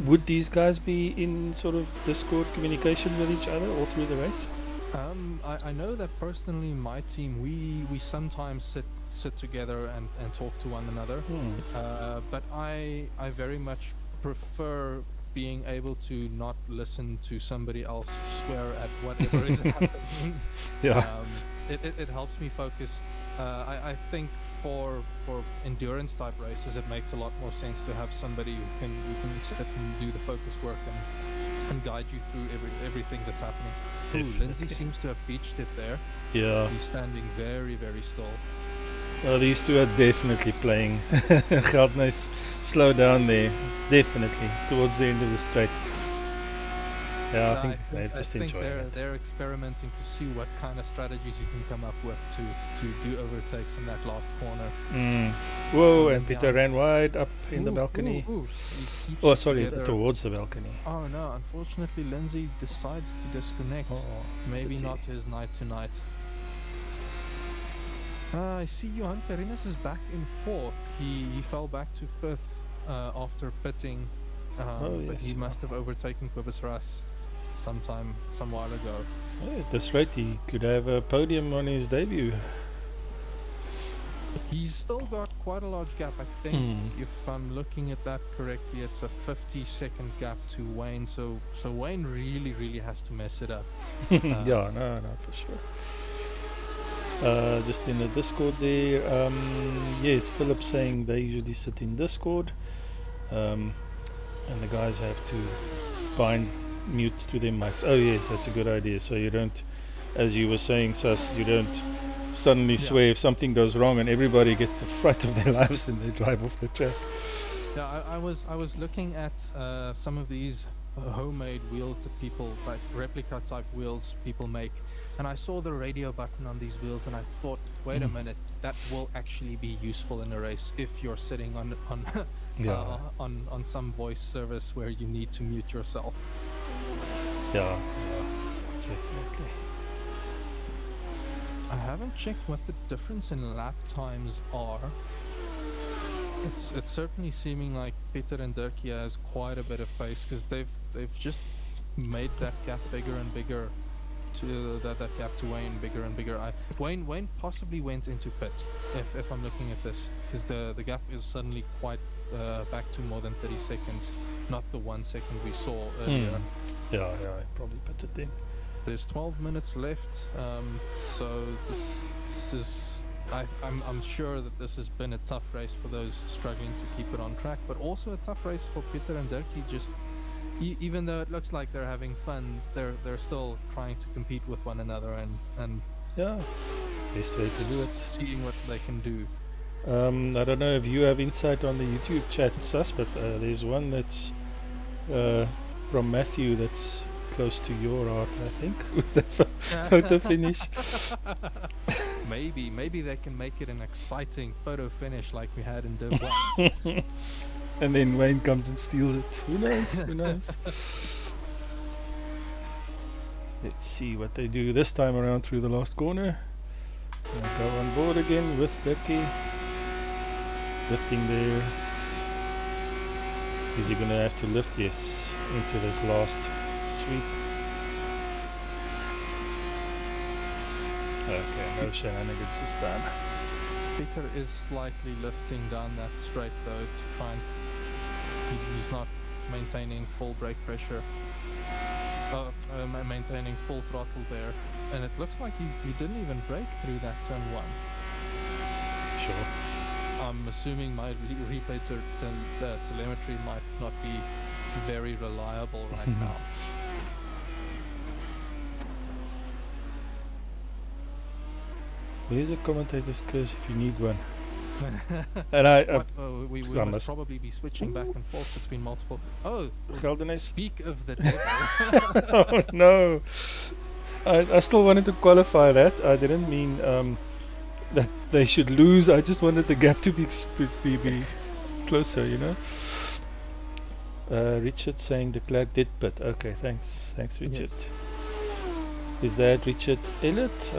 Would these guys be in sort of Discord communication with each other all through the race? I know that personally, my team, we sometimes sit together and talk to one another. But I very much prefer being able to not listen to somebody else swear at whatever is happening. It helps me focus. I think for endurance type races, it makes a lot more sense to have somebody who can sit and do the focus work and guide you through everything that's happening. Ooh, Lindsay seems to have beached it there. Yeah. He's standing very, very still. Well, these two are definitely playing. Geldenhuys, slow down there. Definitely. Towards the end of the straight. Yeah, I think they're just enjoying it. They're experimenting to see what kind of strategies you can come up with to do overtakes in that last corner. Whoa, and Peter ran wide up in the balcony. Oh, sorry, towards the balcony. Oh no, unfortunately Lindsay decides to disconnect. Maybe not his night tonight. I see Johan Perines is back in fourth. He fell back to fifth after pitting. But he must have overtaken Cobus Ras some while ago. At this rate, he could have a podium on his debut. He's still got quite a large gap. I think if I'm looking at that correctly, it's a 50-second gap to Wayne. So Wayne really has to mess it up. Yeah, no, for sure. just in the Discord there. Yes, Philip saying they usually sit in Discord, and the guys have to bind mute to their mics. Oh yes, that's a good idea. So you don't, as you were saying, Sus, you don't suddenly swear if something goes wrong and everybody gets the fright of their lives and they drive off the track. Yeah, I was looking at some of these homemade wheels that people, like replica type wheels people make, and I saw the radio button on these wheels and I thought, wait a minute, that will actually be useful in a race if you're sitting on on some voice service where you need to mute yourself. Yeah, definitely. I haven't checked what the difference in lap times are. It's certainly seeming like Peter and Dirkie has quite a bit of pace, because they've just made that gap bigger and bigger, to that gap to Wayne bigger and bigger. Wayne possibly went into pit if I'm looking at this, because the gap is suddenly quite back to more than 30 seconds, not the 1 second we saw earlier. Yeah, I probably pitted then. There's 12 minutes left, so this is. I'm sure that this has been a tough race for those struggling to keep it on track, but also a tough race for Peter and Dirkie. Just even though it looks like they're having fun, they're still trying to compete with one another and yeah, best way to do it. Seeing what they can do. I don't know if you have insight on the YouTube chat, Sus, but there's one that's from Matthew that's close to your heart, I think, with the photo finish. Maybe they can make it an exciting photo finish like we had in Div 1. And then Wayne comes and steals it. Who knows? Who knows? Let's see what they do this time around through the last corner. I'll go on board again with Becky. Lifting there. Is he going to have to lift? Yes, into this last sweep. Okay, no shenanigans this time. Peter is slightly lifting down that straight though to try and he's not maintaining full brake pressure, maintaining full throttle there, and it looks like he didn't even brake through that turn 1. Sure. I'm assuming my replay telemetry might not be very reliable right now. Where's the commentator's curse if you need one? And we must probably be switching back and forth between multiple. Oh, Geldenes. Speak of the devil. Oh no! I still wanted to qualify that. I didn't mean that they should lose. I just wanted the gap to be closer, you know. Richard saying the Clark did pit. Okay, thanks Richard. Yes. Is that Richard Elliott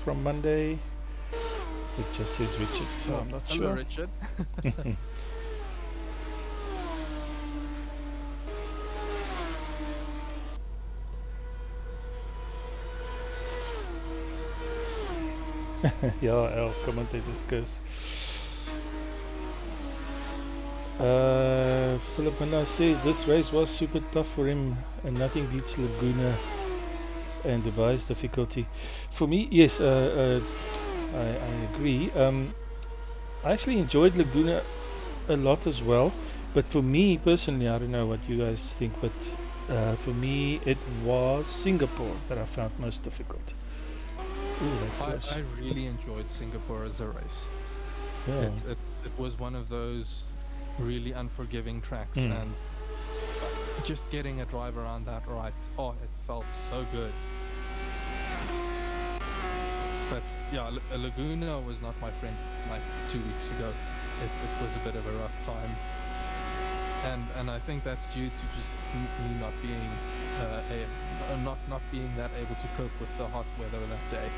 from Monday? It just says Richard, so I'm not Hello, sure. Richard. Yeah, our commentator's curse. Philip Minna says this race was super tough for him and nothing beats Laguna and Dubai's difficulty. For me, yes, I agree. I actually enjoyed Laguna a lot as well, but for me personally, I don't know what you guys think, but for me it was Singapore that I found most difficult. Ooh, I really enjoyed Singapore as a race. Yeah. It was one of those really unforgiving tracks, and just getting a drive around that right, oh, it felt so good. But yeah, Laguna was not my friend like 2 weeks ago. It was a bit of a rough time, and I think that's due to just me not being not being that able to cope with the hot weather that day.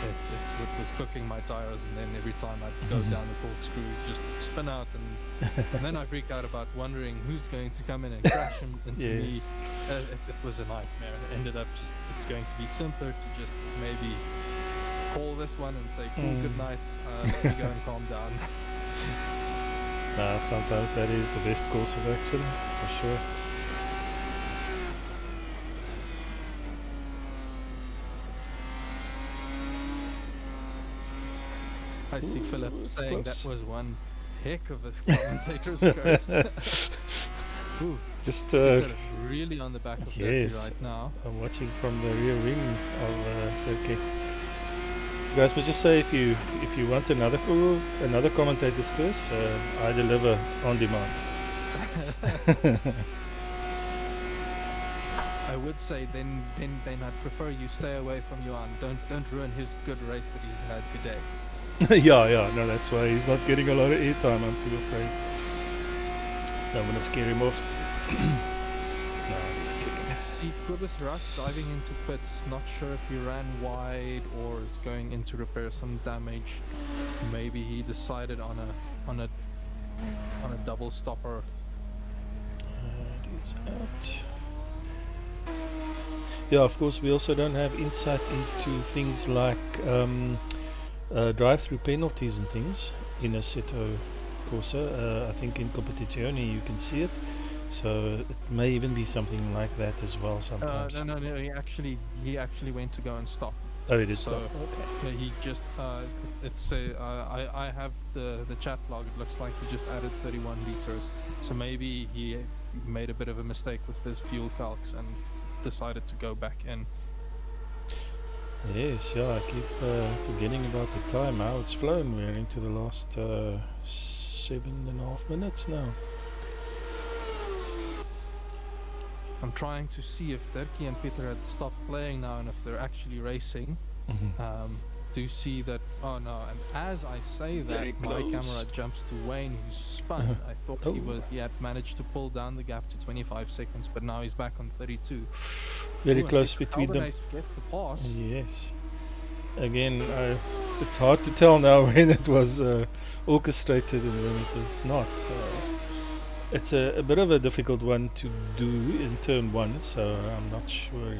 It was cooking my tires, and then every time I'd go down the corkscrew, just spin out, and then I freak out about wondering who's going to come in and crash into me. It was a nightmare. It ended up it's going to be simpler to just maybe call this one and say, cool, good night, let me go and calm down. Sometimes that is the best course of action, for sure. I see Ooh, Philip it's saying close. that was one heck of a commentator's curse. Ooh, Just he got it really on the back of Turkey yes, right now. I'm watching from the rear wing of Turkey. Guys, but just say if you want another commentator's curse, I deliver on demand. I would say then I'd prefer you stay away from Johan. Don't ruin his good race that he's had today. yeah, no, that's why he's not getting a lot of airtime. I'm too afraid. I'm gonna scare him off. No, I'm just kidding. I see Cobus Russ diving into pits. Not sure if he ran wide or is going in to repair some damage. Maybe he decided on a double stopper. He's out. Yeah, of course, we also don't have insight into things like drive-through penalties and things in Assetto Corsa. I think in Competizione you can see it, so it may even be something like that as well sometimes. No. He actually went to go and stop. Oh, he did So, stop. Okay. He just I have the chat log. It looks like he just added 31 liters. So maybe he made a bit of a mistake with his fuel calcs and decided to go back in. Yes, yeah, I keep forgetting about the time, how it's flown. We're into the last 7.5 minutes now. I'm trying to see if Turkey and Peter had stopped playing now and if they're actually racing. Do see that, oh no, and as I say that, my camera jumps to Wayne, who's spun. I thought he had managed to pull down the gap to 25 seconds, but now he's back on 32. Very close between them. Gets the pass. Yes. Again, it's hard to tell now when it was orchestrated and when it was not. It's a bit of a difficult one to do in turn one, so I'm not sure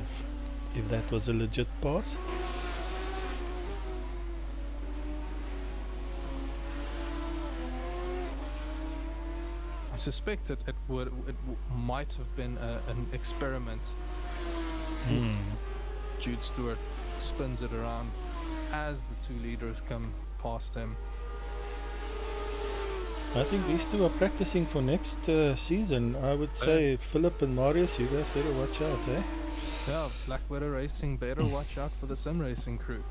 if that was a legit pass. I suspect it might have been an experiment. Jude Stewart spins it around as the two leaders come past him. I think these two are practicing for next season. I would say Philip and Marius, you guys better watch out, eh? Yeah, Blackwater Racing better watch out for the sim racing crew.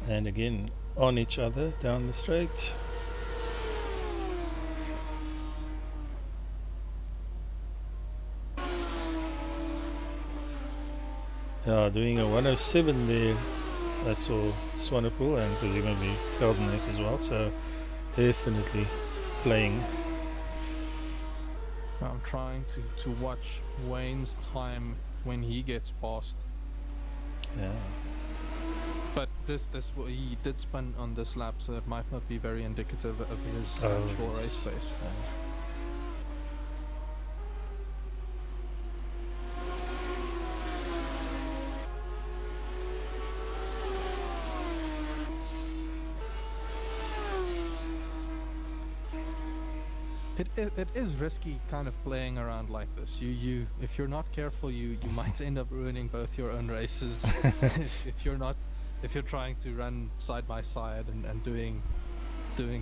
And again, on each other down the straight. Yeah, doing a 107 there. I saw Swanepoel and presumably Geldenhuis as well, so definitely playing. I'm trying to watch Wayne's time when he gets past. Yeah. But he did spin on this lap, so it might not be very indicative of his actual race pace. It is risky kind of playing around like this. You if you're not careful, you might end up ruining both your own races. if you're trying to run side by side and doing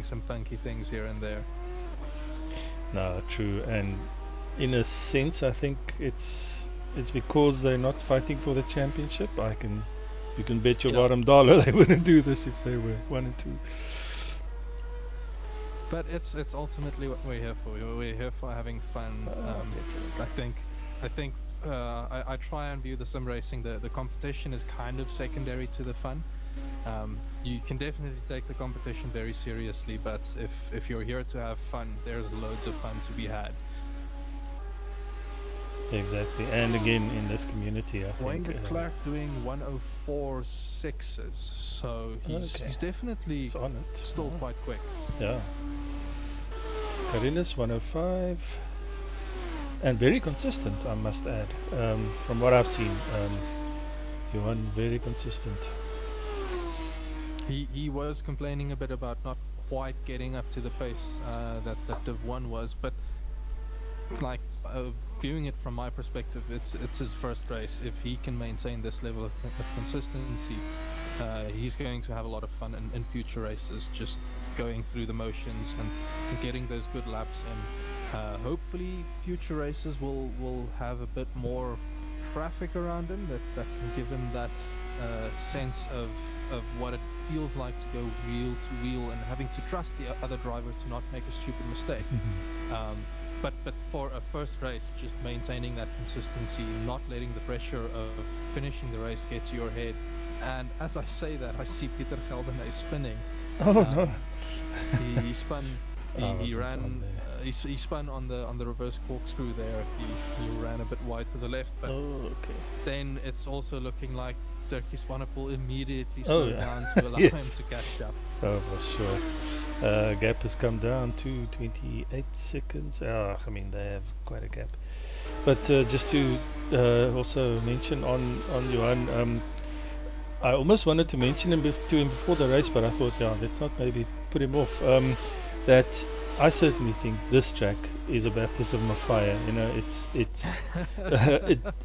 some funky things here and there. No, true. And in a sense, I think it's because they're not fighting for the championship. You can bet your bottom dollar they wouldn't do this if they were 1 and 2. But it's ultimately what we're here for. We're here for having fun. I think I try and view the sim racing. The competition is kind of secondary to the fun. You can definitely take the competition very seriously, but if you're here to have fun, there's loads of fun to be had. Exactly, and again in this community, I Wayne think. de Klerk doing 104.6s, so he's definitely on it. still quite quick. Yeah. Karinus 105, and very consistent, I must add. From what I've seen, Johan very consistent. He was complaining a bit about not quite getting up to the pace that Div 1 was, but like viewing it from my perspective, it's his first race. If he can maintain this level of consistency, he's going to have a lot of fun in future races, just going through the motions and getting those good laps in. Hopefully future races will have a bit more traffic around him that can give him that sense of what it feels like to go wheel to wheel and having to trust the other driver to not make a stupid mistake. But for a first race, just maintaining that consistency, not letting the pressure of finishing the race get to your head. And as I say that, I see Peter Geldenhuys spinning. Oh no! He spun. He ran. He spun on the reverse corkscrew there. He ran a bit wide to the left, but then it's also looking like Dirkie Swanepoel immediately slowed down to allow him to catch up. Oh, for sure. Gap has come down to 28 seconds. I mean, they have quite a gap. But just to also mention on Johan, I almost wanted to mention him to him before the race, but I thought, let's not maybe put him off. That I certainly think this track is a baptism of fire. You know, it's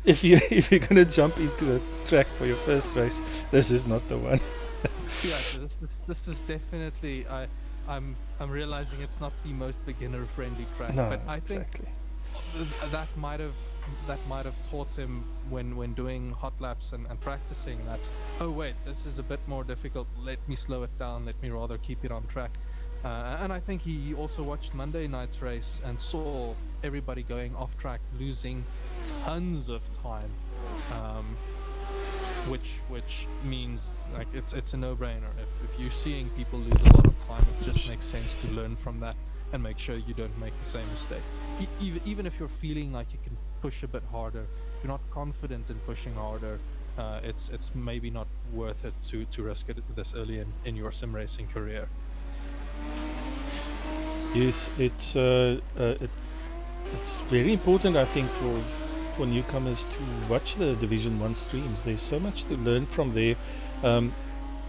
if you're gonna jump into a track for your first race, this is not the one. Yeah, this is definitely. I'm realizing it's not the most beginner friendly track, but I think that might have taught him when doing hot laps and practicing that. Oh wait, this is a bit more difficult. Let me slow it down. Let me rather keep it on track. And I think he also watched Monday night's race and saw everybody going off track, losing tons of time, which means like it's a no-brainer. If you're seeing people lose a lot of time, it just makes sense to learn from that and make sure you don't make the same mistake. Even if you're feeling like you can push a bit harder, if you're not confident in pushing harder, it's maybe not worth it to risk it this early in your sim racing career. Yes, it's very important, I think, for newcomers to watch the Division 1 streams. There's so much to learn from there.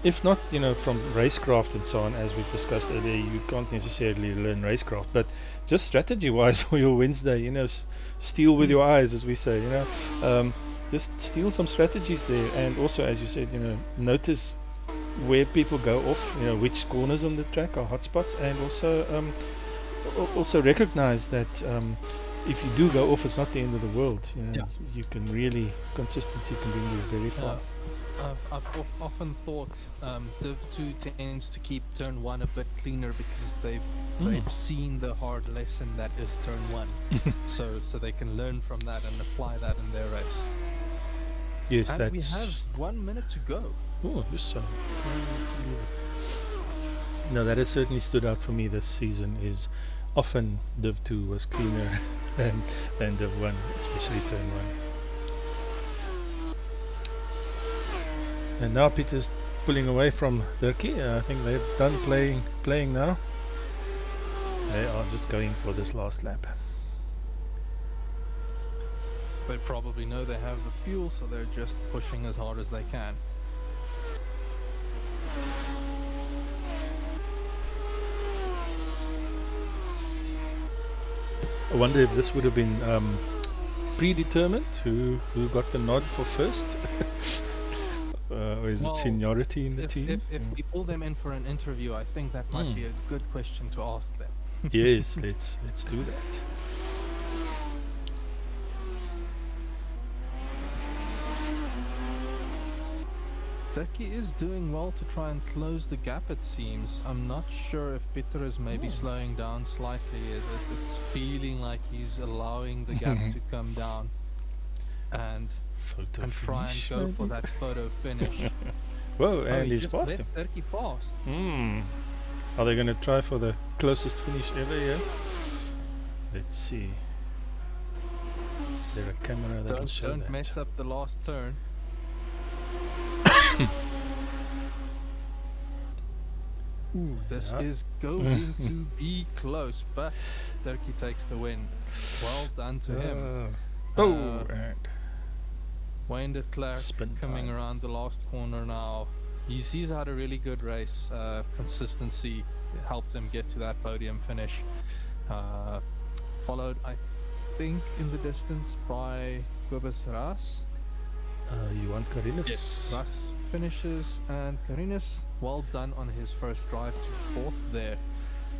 If not, from racecraft and so on, as we've discussed earlier, you can't necessarily learn racecraft, but just strategy-wise for your Wednesday, steal with your eyes, as we say, just steal some strategies there, and also, as you said, notice where people go off, which corners on the track are hotspots, and also recognize that if you do go off, it's not the end of the world. You can really, consistency can bring you very far. I've often thought Div 2 tends to keep turn 1 a bit cleaner because they've seen the hard lesson that is turn 1, so they can learn from that and apply that in their race. Yes, and we have 1 minute to go. Oh, yes, so. No, that has certainly stood out for me this season. Is often Div 2 was cleaner than Div 1, especially turn 1. And now Peter's pulling away from Dirkie. I think they're done playing now. They are just going for this last lap. They probably know they have the fuel, so they're just pushing as hard as they can. I wonder if this would have been predetermined, who got the nod for first, or is it seniority in the team? If we pull them in for an interview, I think that might be a good question to ask them. Yes, let's do that. Dirkie is doing well to try and close the gap, it seems. I'm not sure if Peter is maybe slowing down slightly. It's feeling like he's allowing the gap to come down and try and go for that photo finish. Whoa, and he's passed him. Dirkie passed. Are they going to try for the closest finish ever here? Let's see. Is there a camera that will show that? Don't mess up the last turn. Ooh, this is going to be close, but Dirkie takes the win. Well done to him. And Wayne de Klerk coming around the last corner now. He's had a really good race. Consistency helped him get to that podium finish. Followed, I think, in the distance by Kobus Ras. You want Karinus? Yes, Ras finishes, and Karinus, well done on his first drive to fourth there.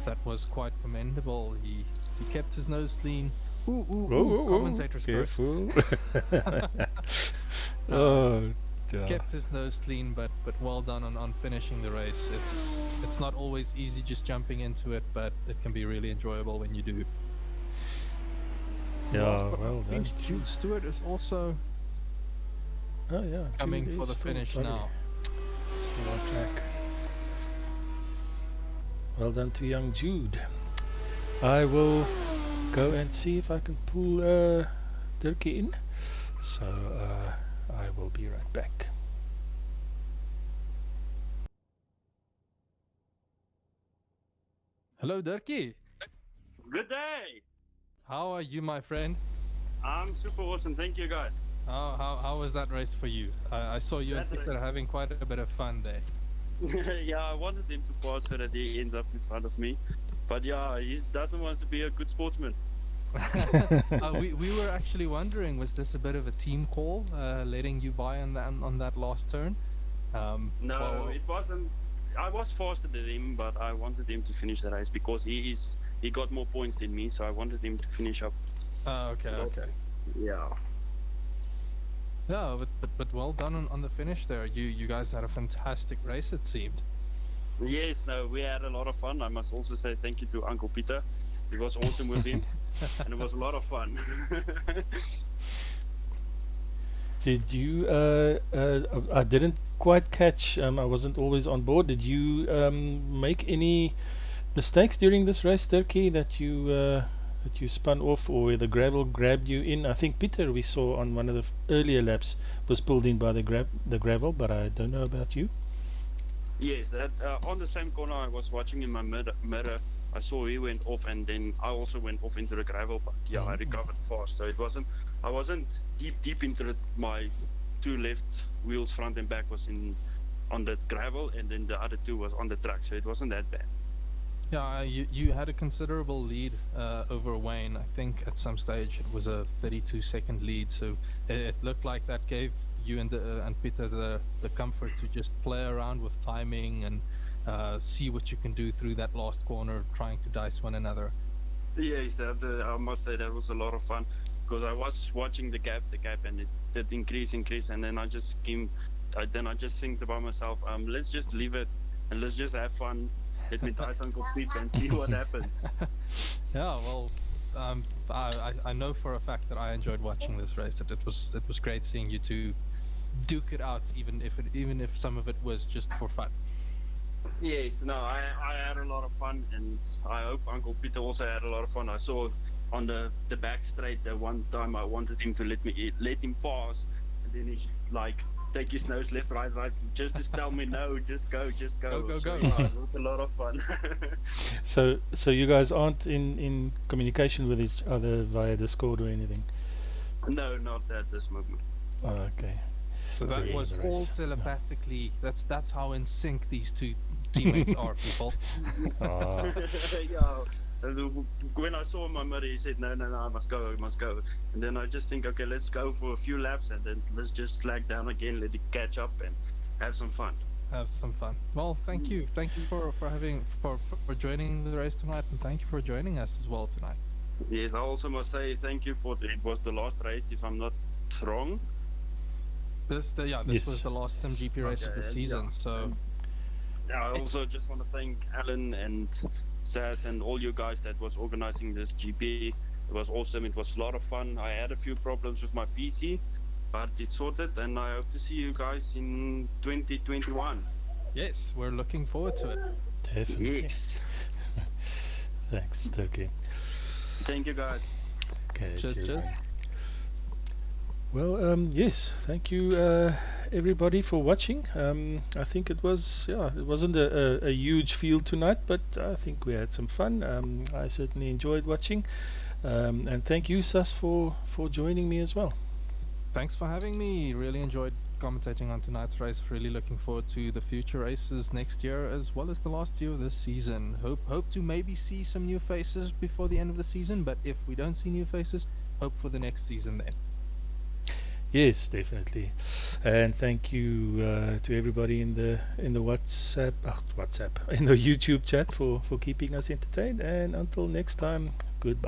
That was quite commendable. He kept his nose clean. Ooh, commentator's curse. Careful. Oh, yeah. Kept his nose clean, but well done on finishing the race. It's not always easy just jumping into it, but it can be really enjoyable when you do. Yeah, Last but well not done. least, Jude Stewart is also Oh yeah, coming Jude for is the still finish solid. now. Still on track. Well done to young Jude. I will go and see if I can pull Dirkie in. So I will be right back. Hello, Dirkie. Good day. How are you, my friend? I'm super awesome. Thank you, guys. How was that race for you? I saw you and That Peter having quite a bit of fun there. Yeah, I wanted him to pass so that he ends up in front of me. But yeah, he doesn't want to be a good sportsman. We were actually wondering, was this a bit of a team call, letting you by on that last turn? No, Well, it wasn't. I was faster than him, but I wanted him to finish the race because he got more points than me, so I wanted him to finish up. okay. Yeah. Yeah, but well done on the finish there. You guys had a fantastic race, it seemed. Yes, no, we had a lot of fun. I must also say thank you to Uncle Peter. It was awesome with him, and it was a lot of fun. Did you? I didn't quite catch. I wasn't always on board. Did you make any mistakes during this race, Dirkie, that you spun off, or where the gravel grabbed you in? I think Peter, we saw on one of the earlier laps, was pulled in by the gravel, but I don't know about you. Yes, that on the same corner I was watching in my mirror. I saw he went off, and then I also went off into the gravel. But yeah, I recovered fast. So it wasn't. I wasn't deep into it. My two left wheels, front and back, was on the gravel, and then the other two was on the track. So it wasn't that bad. Yeah, you had a considerable lead over Wayne. I think at some stage it was a 32-second lead. So it looked like that gave you and Peter the comfort to just play around with timing and see what you can do through that last corner, trying to dice one another. Yes, I must say that was a lot of fun because I was watching the gap, and it did increase, and then I just think about myself, let's just leave it and let's just have fun. Let me dice Uncle Pete and see what happens. Yeah, well, I know for a fact that I enjoyed watching this race. That it was great seeing you two duke it out, even if some of it was just for fun. Yes, no, I had a lot of fun, and I hope Uncle Peter also had a lot of fun. I saw on the back straight the one time I wanted him to let him pass, and then he like take his nose left, right, just to tell me no, just go. Go. So, yeah, it was a lot of fun. So you guys aren't in communication with each other via Discord or anything? No, not at this moment. Oh, okay. So that Yeah, was the all race. telepathically. That's how in sync these two teammates are, people. Ah, Yeah. When I saw my mother, he said, no, I must go. And then I just think, okay, let's go for a few laps, and then let's just slack down again, let it catch up, and have some fun. Have some fun. Well, thank you for joining the race tonight, and thank you for joining us as well tonight. Yes, I also must say thank you it was the last race, if I'm not wrong. This Yes. was the last simGP race of the Okay, season. yeah. So I also just want to thank Alan and Saz and all you guys that was organizing this GP. It was awesome. It was a lot of fun. I had a few problems with my PC, but it's sorted, and I hope to see you guys in 2021. yes, we're looking forward to it. definitely. Yes. Thanks, Dirkie. Thank you, guys. Okay, Cheers. man. Well, yes, thank you everybody for watching. I think it wasn't a huge field tonight, but I think we had some fun. I certainly enjoyed watching, and thank you, Sas, for joining me as well. Thanks for having me. Really enjoyed commentating on tonight's race. Really looking forward to the future races next year, as well as the last few of this season. Hope to maybe see some new faces before the end of the season. But if we don't see new faces, hope for the next season then. Yes, definitely. And thank you to everybody in the WhatsApp in the YouTube chat for keeping us entertained. And until next time,